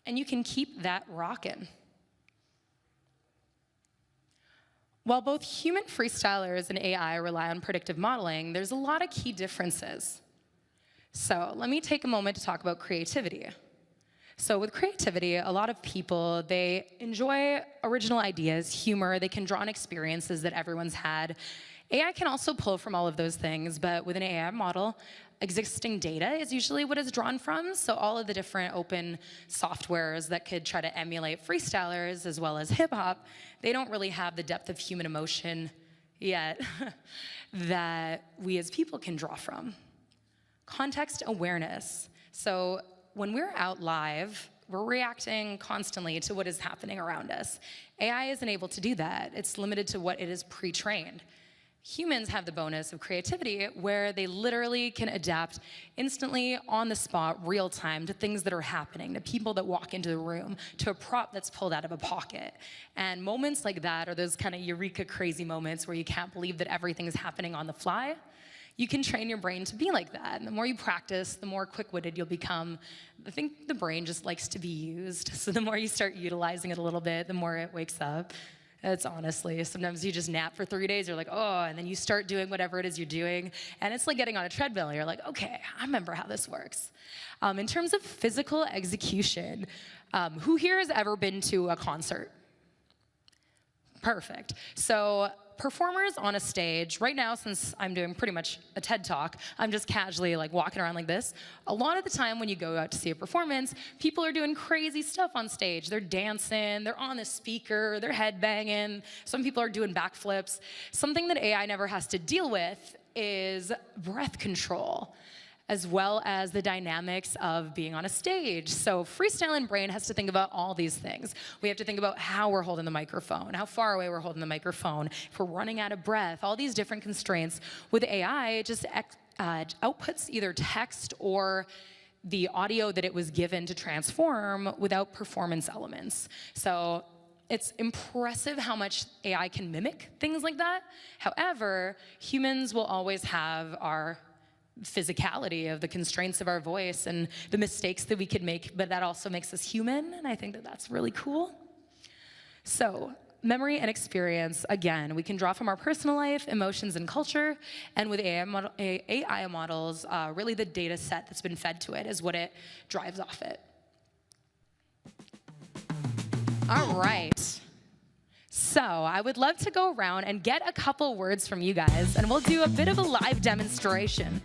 and you can keep that rocking. While both human freestylers and AI rely on predictive modeling, there's a lot of key differences. So let me take a moment to talk about creativity. So with creativity, a lot of people, they enjoy original ideas, humor, they can draw on experiences that everyone's had. AI can also pull from all of those things, but with an AI model, existing data is usually what it's drawn from. So all of the different open softwares that could try to emulate freestylers as well as hip hop, they don't really have the depth of human emotion yet that we as people can draw from. Context awareness. So when we're out live, we're reacting constantly to what is happening around us. AI isn't able to do that. It's limited to what it is pre-trained. Humans have the bonus of creativity where they literally can adapt instantly, on the spot, real time, to things that are happening, to people that walk into the room, to a prop that's pulled out of a pocket. And moments like that are those kind of eureka crazy moments where you can't believe that everything is happening on the fly. You can train your brain to be like that. And the more you practice, the more quick-witted you'll become. I think the brain just likes to be used. So the more you start utilizing it a little bit, the more it wakes up. It's honestly, sometimes you just nap for 3 days, you're like, oh, and then you start doing whatever it is you're doing, and it's like getting on a treadmill. You're like, okay, I remember how this works. In terms of physical execution, who here has ever been to a concert? Perfect. So performers on a stage, right now, since I'm doing pretty much a TED Talk, I'm just casually like walking around like this. A lot of the time when you go out to see a performance, people are doing crazy stuff on stage. They're dancing, they're on the speaker, they're headbanging. Some people are doing backflips. Something that AI never has to deal with is breath control, as well as the dynamics of being on a stage. So Freestyle and Brain has to think about all these things. We have to think about how we're holding the microphone, how far away we're holding the microphone, if we're running out of breath, all these different constraints. With AI, it just outputs either text or the audio that it was given to transform without performance elements. So it's impressive how much AI can mimic things like that. However, humans will always have our physicality of the constraints of our voice and the mistakes that we could make, but that also makes us human, and I think that that's really cool. So, memory and experience, again, we can draw from our personal life, emotions, and culture, and with AI models, really the data set that's been fed to it is what it drives off it. All right. So I would love to go around and get a couple words from you guys, and we'll do a bit of a live demonstration.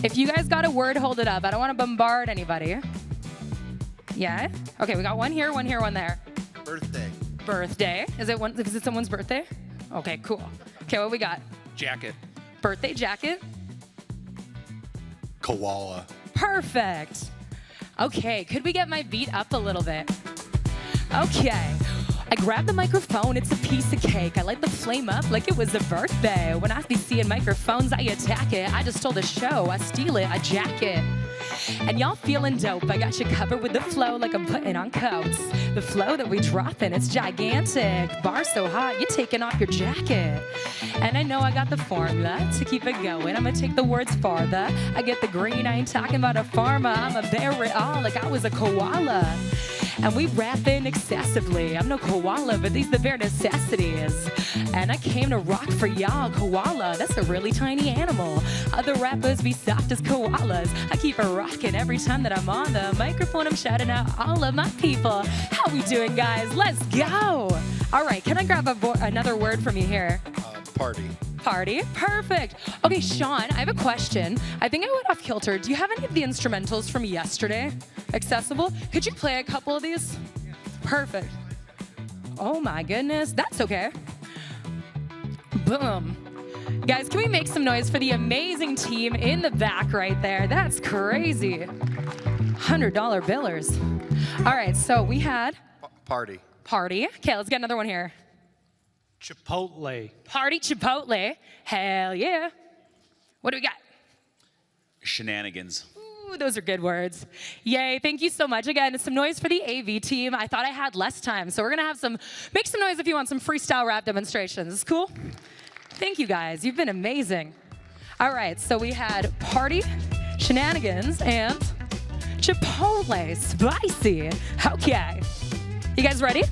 If you guys got a word, hold it up. I don't want to bombard anybody. Yeah? Okay, we got one here, one there. Birthday. Birthday. Is it someone's birthday? Okay, cool. Okay, what we got? Jacket. Birthday jacket. Koala. Perfect. Okay, could we get my beat up a little bit? Okay. I grab the microphone, it's a piece of cake. I light the flame up like it was a birthday. When I be seeing microphones, I attack it. I just stole the show, I steal it, I jack it. And y'all feeling dope, I got you covered with the flow like I'm putting on coats. The flow that we dropping, it's gigantic. Bar so hot, you're taking off your jacket. And I know I got the formula to keep it going. I'm gonna take the words farther. I get the green, I ain't talking about a farmer. I'm a bear it all like I was a koala. And we rapping excessively. I'm no koala, but these the bare necessities. And I came to rock for y'all. Koala, that's a really tiny animal. Other rappers be soft as koalas. I keep it rocking every time that I'm on the microphone. I'm shouting out all of my people. How we doing, guys? Let's go. All right, can I grab another word from you here? Party. Party, perfect. Okay, Sean, I have a question. I think I went off kilter. Do you have any of the instrumentals from yesterday accessible? Could you play a couple of these? Perfect. Oh my goodness, that's okay. Boom. Guys, can we make some noise for the amazing team in the back right there? That's crazy. $100 billers. All right, so we had... Party. Party. Okay, let's get another one here. Chipotle. Party Chipotle. Hell yeah. What do we got? Shenanigans. Ooh, those are good words. Yay, thank you so much. Again, some noise for the AV team. I thought I had less time, so we're gonna have make some noise if you want some freestyle rap demonstrations. Is cool? Thank you guys, you've been amazing. All right, so we had Party, Shenanigans, and Chipotle, spicy. Okay, you guys ready?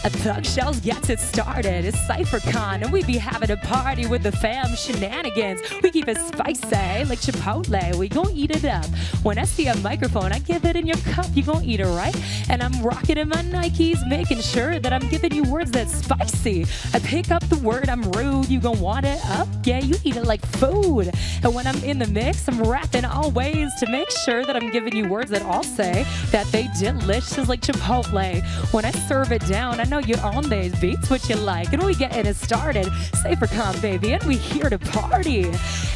A Thug Shells gets it started. It's CypherCon, and we be having a party with the fam. Shenanigans. We keep it spicy like Chipotle. We gon' eat it up. When I see a microphone, I give it in your cup. You gon' eat it, right? And I'm rocking in my Nikes, making sure that I'm giving you words that's spicy. I pick up the word, I'm rude. You gon' want it up? Yeah, you eat it like food. And when I'm in the mix, I'm rapping all ways to make sure that I'm giving you words that all say that they delicious like Chipotle. When I serve it down, I know you're on these beats, what you like, and we getting it started. CypherCon, baby, and we here to party.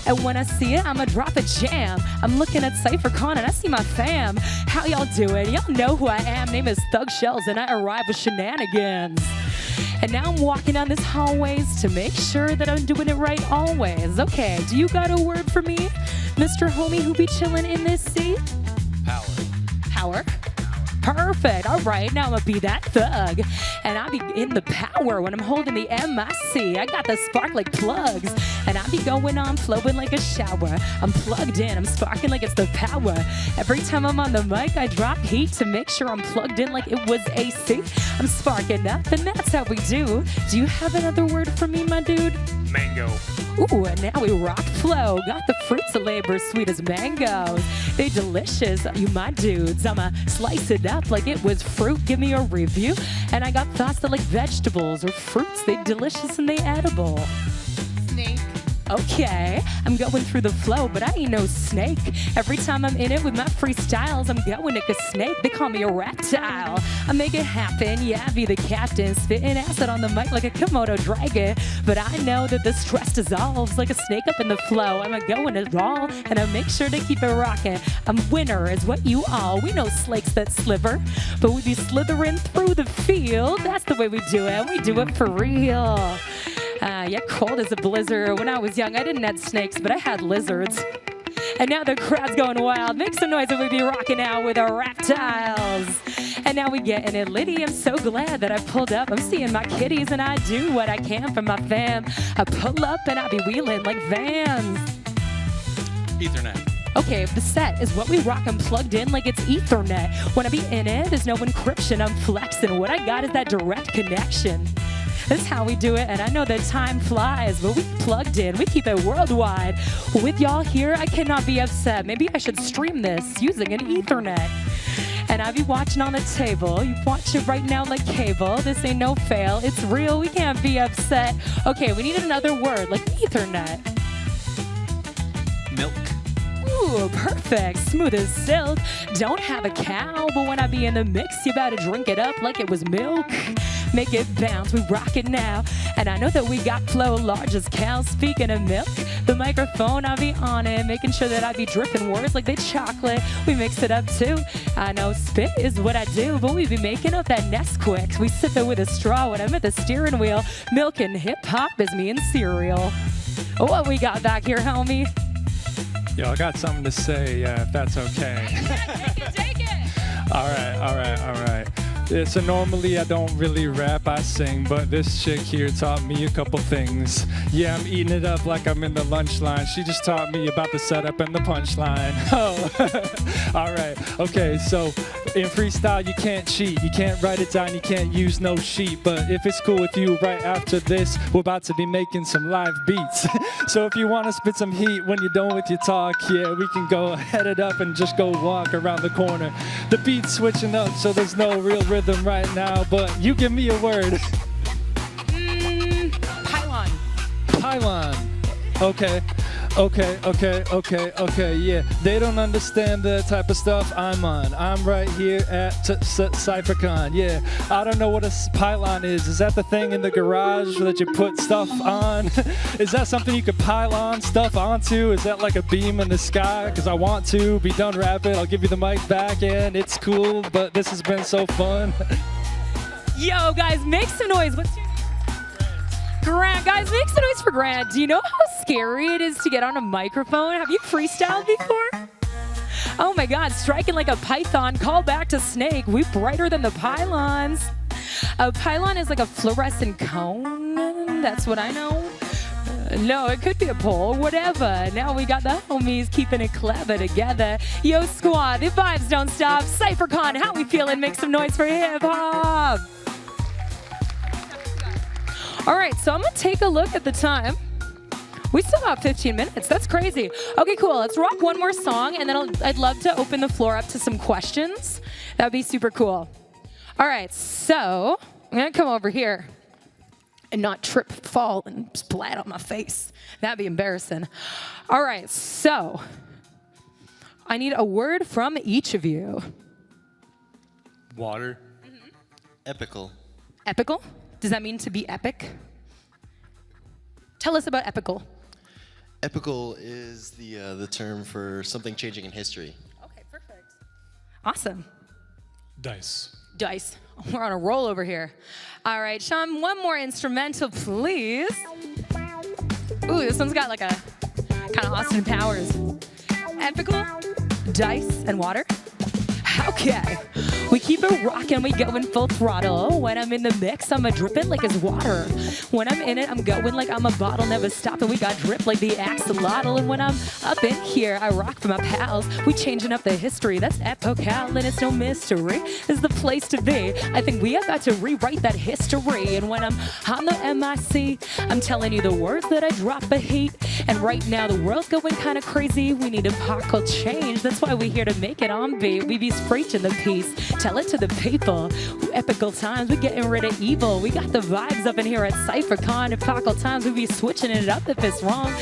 And when I see it, I'ma drop a jam. I'm looking at CypherCon and I see my fam. How y'all doing? Y'all know who I am. Name is Thug Shells, and I arrive with Shenanigans. And now I'm walking down this hallways to make sure that I'm doing it right always. Okay, do you got a word for me, Mr. Homie who be chilling in this seat? Power. Power. Perfect. All right, now I'm gonna be that thug. And I be in the power when I'm holding the MIC. I got the spark like plugs. And I be going on flowing like a shower. I'm plugged in, I'm sparking like it's the power. Every time I'm on the mic, I drop heat to make sure I'm plugged in like it was AC. I'm sparking up, and that's how we do. Do you have another word for me, my dude? Mango. Ooh, and now we rock flow. Got the fruits of labor, sweet as mangoes. They delicious, you my dudes. I'ma slice it up like it was fruit. Give me a review. And I got thoughts that like vegetables or fruits. They delicious and they edible. Snake. Okay, I'm going through the flow, but I ain't no snake. Every time I'm in it with my freestyles, I'm going like a snake. They call me a reptile. I make it happen, yeah, I be the captain. Spitting acid on the mic like a Komodo dragon. But I know that the stress dissolves like a snake up in the flow. I'm going it all, and I make sure to keep it rocking. I'm winner is what you all. We know snakes that sliver, but we be slithering through the field. That's the way we do it, and we do it for real. Yeah, cold as a blizzard. When I was young, I didn't have snakes, but I had lizards. And now the crowd's going wild. Make some noise and we be rocking out with our reptiles. And now we getting it litty. I'm so glad that I pulled up. I'm seeing my kitties and I do what I can for my fam. I pull up and I be wheeling like vans. Ethernet. Okay, the set is what we rock. I'm plugged in like it's Ethernet. When I be in it, there's no encryption. I'm flexing. What I got is that direct connection. That's how we do it, and I know that time flies, but we plugged in. We keep it worldwide. With y'all here, I cannot be upset. Maybe I should stream this using an Ethernet. And I be watching on the table. You watch it right now like cable. This ain't no fail. It's real. We can't be upset. Okay, we need another word like Ethernet. Milk. Ooh, perfect, smooth as silk. Don't have a cow, but when I be in the mix, you better drink it up like it was milk. Make it bounce, we rock it now. And I know that we got flow large as cows. Speaking of milk, the microphone, I'll be on it, making sure that I be dripping words like they chocolate. We mix it up too. I know spit is what I do, but we be making up that Nesquik. We sip it with a straw when I'm at the steering wheel. Milk and hip hop is me and cereal. What we got back here, homie? Yo, I got something to say, if that's okay. Take it. All right. Yeah, so normally I don't really rap, I sing, but this chick here taught me a couple things. Yeah, I'm eating it up like I'm in the lunch line. She just taught me about the setup and the punchline. Oh, all right. Okay, so in freestyle, you can't cheat. You can't write it down, you can't use no sheet. But if it's cool with you, right after this, we're about to be making some live beats. So if you want to spit some heat when you're done with your talk, yeah, we can go head it up and just go walk around the corner. The beat's switching up, so there's no real rhythm right now, but you give me a word. Pylon. Pylon. Okay, yeah. They don't understand the type of stuff I'm on. I'm right here at CypherCon, yeah. I don't know what a pylon is. Is that the thing in the garage that you put stuff on? Is that something you could pile on stuff onto? Is that like a beam in the sky? Because I want to be done rapid. I'll give you the mic back and it's cool, but this has been so fun. Yo, guys, make some noise. What's your name? Grant. Guys, make some noise for Grant. Do you know how scary it is to get on a microphone? Have you freestyled before? Oh my God, striking like a python. Call back to Snake. We brighter than the pylons. A pylon is like a fluorescent cone. That's what I know. No, it could be a pole, whatever. Now we got the homies keeping it clever together. Yo, squad, the vibes don't stop. CypherCon, how we feeling? Make some noise for hip hop. All right, so I'm gonna take a look at the time. We still got 15 minutes. That's crazy. Okay, cool. Let's rock one more song, and then I'd love to open the floor up to some questions. That'd be super cool. All right, so I'm gonna come over here and not trip, fall, and splat on my face. That'd be embarrassing. All right, so I need a word from each of you. Water. Epical. Epical? Does that mean to be epic? Tell us about epical. Epical is the term for something changing in history. Okay, perfect. Awesome. Dice. Dice. We're on a roll over here. All right, Sean, one more instrumental, please. Ooh, this one's got like a kind of Austin Powers. Epical, dice, and water. Okay. We keep it rocking, we going full throttle. When I'm in the mix, I'm a dripping like it's water. When I'm in it, I'm going like I'm a bottle, never stopping. We got drip like the axolotl. And when I'm up in here, I rock for my pals. We changing up the history, that's epochal, and it's no mystery. This is the place to be. I think we about to rewrite that history. And when I'm on the MIC, I'm telling you the words that I drop a heat. And right now the world's going kind of crazy. We need epochal change. That's why we're here to make it on beat. We be preaching the peace. Tell it to the people. Epical times, we getting rid of evil. We got the vibes up in here at CypherCon. Epochal times, we be switching it up if it's wrong.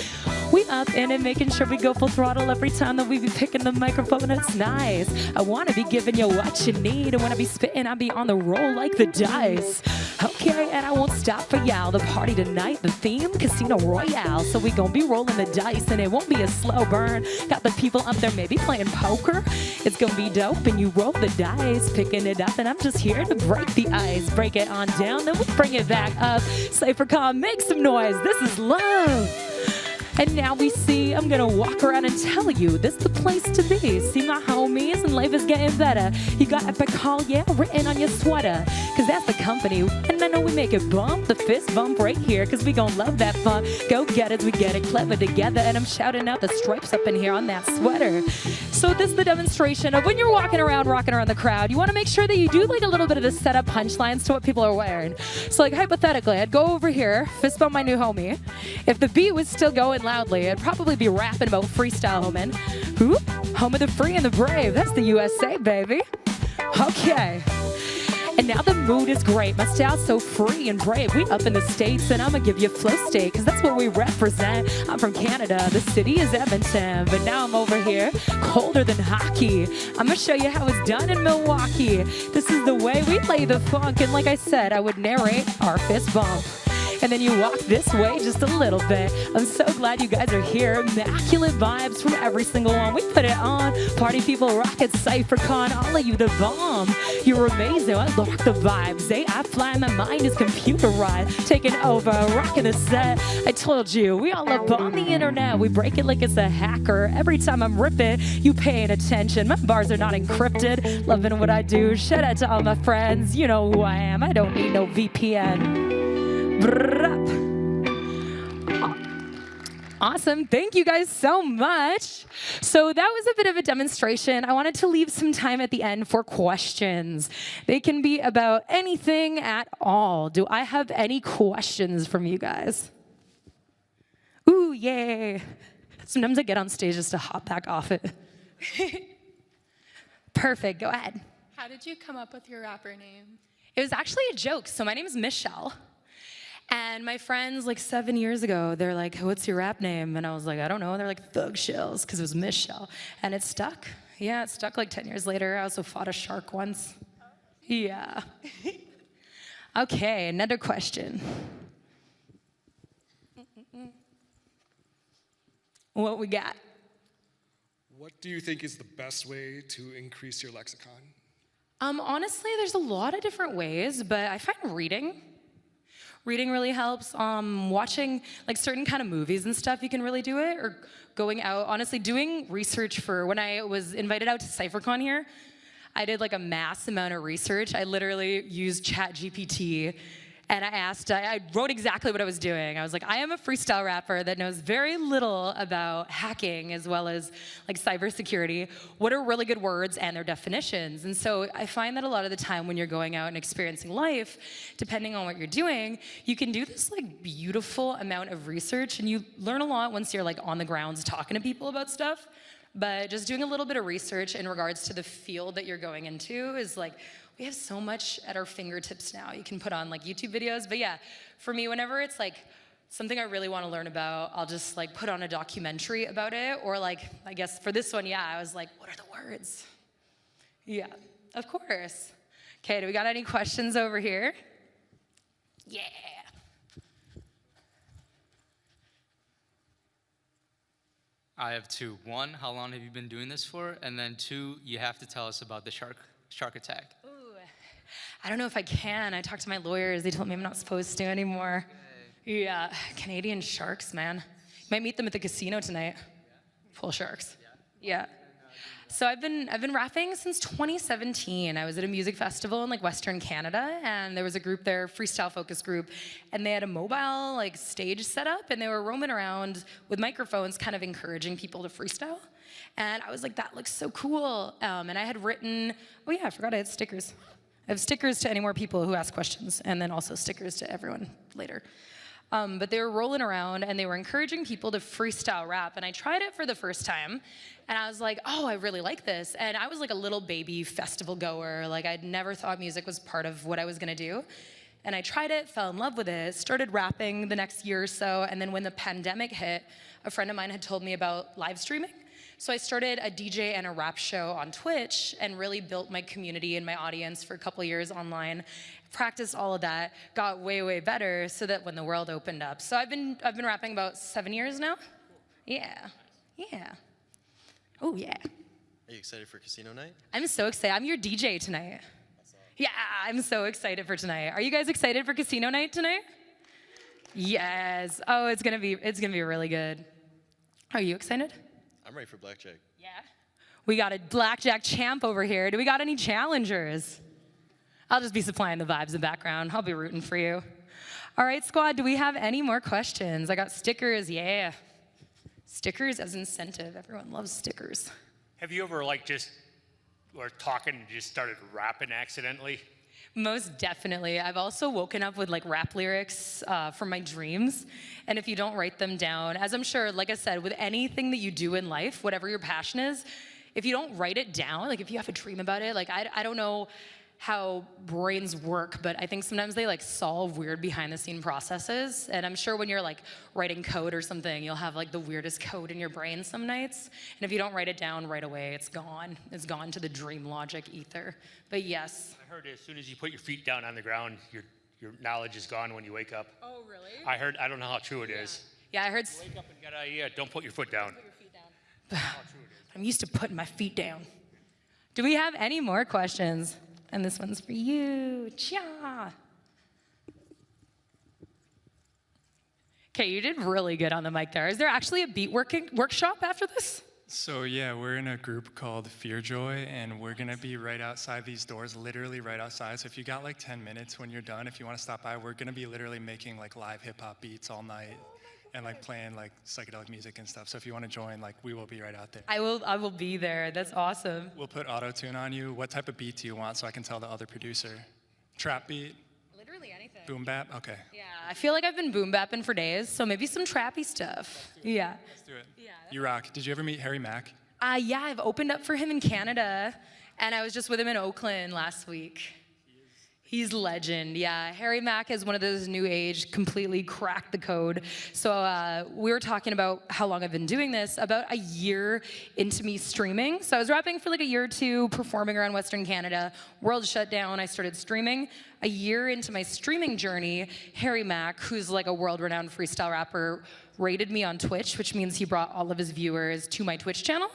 We up in it, making sure we go full throttle every time that we be picking the microphone. It's nice. I want to be giving you what you need. And when I be spitting, I be on the roll like the dice. Okay, and I won't stop for y'all. The party tonight, the theme, Casino Royale. So we gon' be rolling the dice, and it won't be a slow burn. Got the people up there maybe playing poker. It's gonna be dope, and you roll the dice, picking it up, and I'm just here to break the ice. Break it on down, then we bring it back up. CypherCon, make some noise. This is love. And now we see, I'm gonna walk around and tell you, this is the place to be. See my homies, and life is getting better. You got epochal, yeah, written on your sweater. Cause that's the company, and I know we make it bump, the fist bump right here, cause we gon' love that fun. Go get it, we get it clever together, and I'm shouting out the stripes up in here on that sweater. So this is the demonstration of when you're walking around, rocking around the crowd, you wanna make sure that you do like a little bit of the setup punchlines to what people are wearing. So like hypothetically, I'd go over here, fist bump my new homie. If the beat was still going loudly, I'd probably be rapping about freestyle homing. Ooh, home of the free and the brave. That's the USA, baby. Okay. And now the mood is great. My style's so free and brave. We up in the States, and I'ma give you flow state, cause that's what we represent. I'm from Canada, the city is Edmonton, but now I'm over here, colder than hockey. I'ma show you how it's done in Milwaukee. This is the way we play the funk, and like I said, I would narrate our fist bump. And then you walk this way just a little bit. I'm so glad you guys are here. Immaculate vibes from every single one. We put it on. Party people rock at CypherCon. All of you the bomb. You're amazing. I rock the vibes. I fly. My mind is computerized. Taking over, rocking the set. I told you, we all up on the internet. We break it like it's a hacker. Every time I'm ripping, you paying attention. My bars are not encrypted. Loving what I do. Shout out to all my friends. You know who I am. I don't need no VPN. Awesome. Thank you guys so much. So that was a bit of a demonstration. I wanted to leave some time at the end for questions. They can be about anything at all. Do I have any questions from you guys? Ooh, yay. Sometimes I get on stage just to hop back off it. Perfect. Go ahead. How did you come up with your rapper name? It was actually a joke. So my name is Michelle. And my friends, like 7 years ago, they're like, what's your rap name? And I was like, I don't know. They're like, Thug Shells, because it was Miss Shell. And it stuck. Yeah, it stuck like 10 years later. I also fought a shark once. Yeah. Okay, another question. What we got? What do you think is the best way to increase your lexicon? Honestly, there's a lot of different ways, but I find reading really helps. Watching like certain kind of movies and stuff, you can really do it. Or going out, honestly, doing research for when I was invited out to CypherCon here, I did like a mass amount of research. I literally used ChatGPT, and I wrote exactly what I was doing. I was like, I am a freestyle rapper that knows very little about hacking as well as like cybersecurity. What are really good words and their definitions? And so I find that a lot of the time when you're going out and experiencing life, depending on what you're doing, you can do this like beautiful amount of research, and you learn a lot once you're like on the grounds talking to people about stuff. But just doing a little bit of research in regards to the field that you're going into is like, we have so much at our fingertips now. You can put on like YouTube videos, but yeah, for me, whenever it's like something I really want to learn about, I'll just like put on a documentary about it, or like, I guess for this one, yeah, I was like, what are the words? Yeah, of course. Okay, do we got any questions over here? Yeah. I have two. One, how long have you been doing this for? And then two, you have to tell us about the shark attack. Ooh, I don't know if I can. I talked to my lawyers. They told me I'm not supposed to anymore. Okay. Yeah, Canadian sharks, man. You might meet them at the casino tonight. Yeah. Full sharks. Yeah. So I've been rapping since 2017. I was at a music festival in like Western Canada, and there was a group there, Freestyle focus group, and they had a mobile like stage set up, and they were roaming around with microphones, kind of encouraging people to freestyle. And I was like, that looks so cool. And I had written, oh yeah, I forgot I had stickers. I have stickers to any more people who ask questions, and then also stickers to everyone later. But they were rolling around and they were encouraging people to freestyle rap. And I tried it for the first time and I was like, oh, I really like this. And I was like a little baby festival goer. Like I'd never thought music was part of what I was gonna do. And I tried it, fell in love with it, started rapping the next year or so. And then when the pandemic hit, a friend of mine had told me about live streaming. So I started a DJ and a rap show on Twitch and really built my community and my audience for a couple years online. Practiced all of that, got way, way better so that when the world opened up. So I've been rapping about 7 years now. Yeah, yeah. Oh yeah. Are you excited for casino night? I'm so excited. I'm your DJ tonight. Yeah, I'm so excited for tonight. Are you guys excited for casino night tonight? Yes. Oh, it's gonna be really good. Are you excited? I'm ready for blackjack. Yeah. We got a blackjack champ over here. Do we got any challengers? I'll just be supplying the vibes in the background. I'll be rooting for you. All right, squad, do we have any more questions? I got stickers, yeah. Stickers as incentive. Everyone loves stickers. Have you ever were talking and just started rapping accidentally? Most definitely. I've also woken up with like rap lyrics from my dreams. And if you don't write them down, as I'm sure, like I said, with anything that you do in life, whatever your passion is, if you don't write it down, like if you have a dream about it, like I don't know how brains work, but I think sometimes they like solve weird behind the scene processes. And I'm sure when you're like writing code or something, you'll have like the weirdest code in your brain some nights. And if you don't write it down right away, it's gone. It's gone to the dream logic ether. But yes. I heard as soon as you put your feet down on the ground, your knowledge is gone when you wake up. Oh, really? I don't know how true it is. Yeah, I heard. You wake up and get an idea, don't put your foot down. Put your feet down. I'm used to putting my feet down. Do we have any more questions? And this one's for you. Chia. Okay, you did really good on the mic there. Is there actually a beat workshop after this? So yeah, we're in a group called Fearjoy, and we're gonna be right outside these doors, literally right outside. So if you got like 10 minutes when you're done, if you wanna stop by, we're gonna be literally making like live hip hop beats all night and like playing like psychedelic music and stuff. So if you wanna join, like we will be right out there. I will be there. That's awesome. We'll put auto-tune on you. What type of beat do you want so I can tell the other producer? Trap beat? Literally anything. Boom bap? Okay. Yeah, I feel like I've been boom bapping for days, so maybe some trappy stuff. Yeah. Let's do it. Yeah, you rock. Did you ever meet Harry Mack? Yeah, I've opened up for him in Canada, and I was just with him in Oakland last week. He's legend, yeah. Harry Mack is one of those new age, completely cracked the code. So we were talking about how long I've been doing this, about a year into me streaming. So I was rapping for like a year or two, performing around Western Canada. World shut down, I started streaming. A year into my streaming journey, Harry Mack, who's like a world-renowned freestyle rapper, rated me on Twitch, which means he brought all of his viewers to my Twitch channel.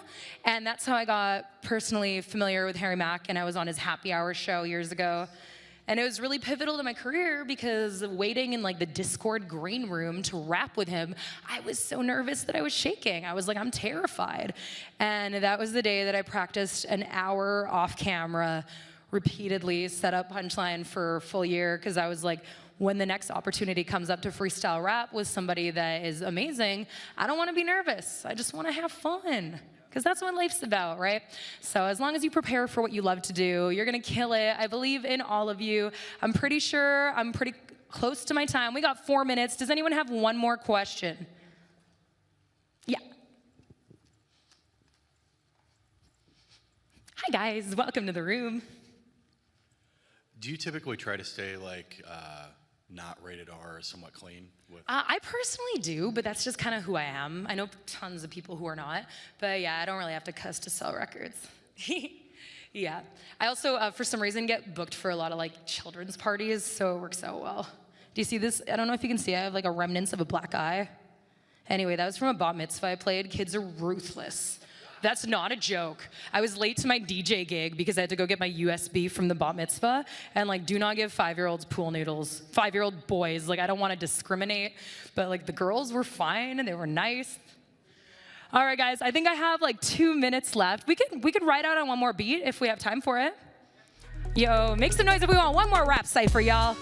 And that's how I got personally familiar with Harry Mack, and I was on his happy hour show years ago. And it was really pivotal to my career because waiting in like the Discord green room to rap with him, I was so nervous that I was shaking. I was like, I'm terrified. And that was the day that I practiced an hour off camera, repeatedly set up punchline for a full year, because I was like, when the next opportunity comes up to freestyle rap with somebody that is amazing, I don't want to be nervous. I just want to have fun. Because that's what life's about, right? So as long as you prepare for what you love to do, you're gonna kill it. I believe in all of you. I'm pretty sure I'm pretty close to my time. We got 4 minutes. Does anyone have one more question? Yeah. Hi guys, welcome to the room. Do you typically try to stay like not rated R or somewhat clean? I personally do, but that's just kind of who I am. I know tons of people who are not, but yeah, I don't really have to cuss to sell records. Yeah. I also, for some reason, get booked for a lot of like children's parties, so it works out well. Do you see this? I don't know if you can see, I have like a remnants of a black eye. Anyway, that was from a bat mitzvah I played. Kids are ruthless. That's not a joke. I was late to my DJ gig because I had to go get my USB from the bat mitzvah, and like, do not give 5-year-olds pool noodles. 5-year-old boys, like I don't want to discriminate, but like the girls were fine and they were nice. All right, guys, I think I have like 2 minutes left. We could ride out on one more beat if we have time for it. Yo, make some noise if we want one more rap cypher, y'all.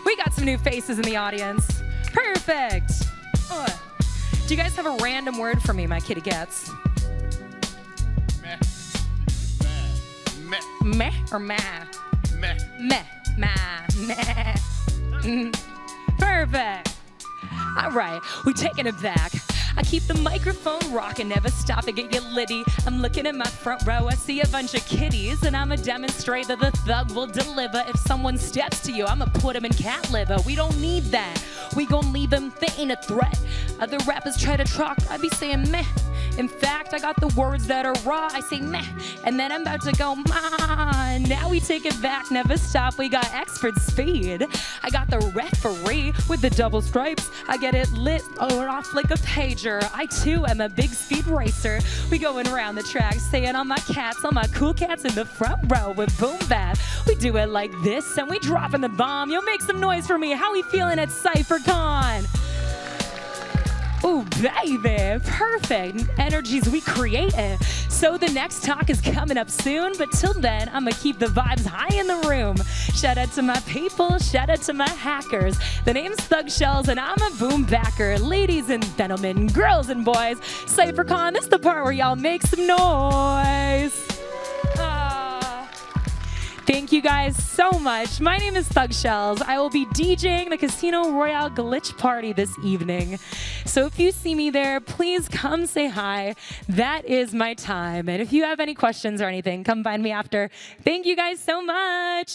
We got some new faces in the audience. Perfect. Do you guys have a random word for me, my kitty cats? Meh. Meh or ma? Meh. Meh. Ma. Meh. Perfect. All right, we taking it back. I keep the microphone rocking, never stop to get you litty. I'm looking at my front row, I see a bunch of kitties, and I'ma demonstrate that the thug will deliver. If someone steps to you, I'ma put him in cat liver. We don't need that. We gon' leave them, they ain't a threat. Other rappers try to talk, I be saying meh. In fact, I got the words that are raw, I say meh, and then I'm about to go ma. Now we take it back, never stop, we got expert speed. I got the referee with the double stripes. I get it lit off like a pager. I too am a big speed racer. We going around the track, saying all my cats, all my cool cats in the front row with boom bap. We do it like this, and we dropping the bomb. Yo, make some noise for me. How we feeling at CypherCon? Ooh, baby, perfect. Energies we created. So the next talk is coming up soon, but till then, I'm gonna keep the vibes high in the room. Shout out to my people, shout out to my hackers. The name's Thug Shells, and I'm a boom backer. Ladies and gentlemen, girls and boys, CypherCon, this is the part where y'all make some noise. Thank you guys so much. My name is Thug Shells. I will be DJing the Casino Royale Glitch Party this evening. So if you see me there, please come say hi. That is my time. And if you have any questions or anything, come find me after. Thank you guys so much.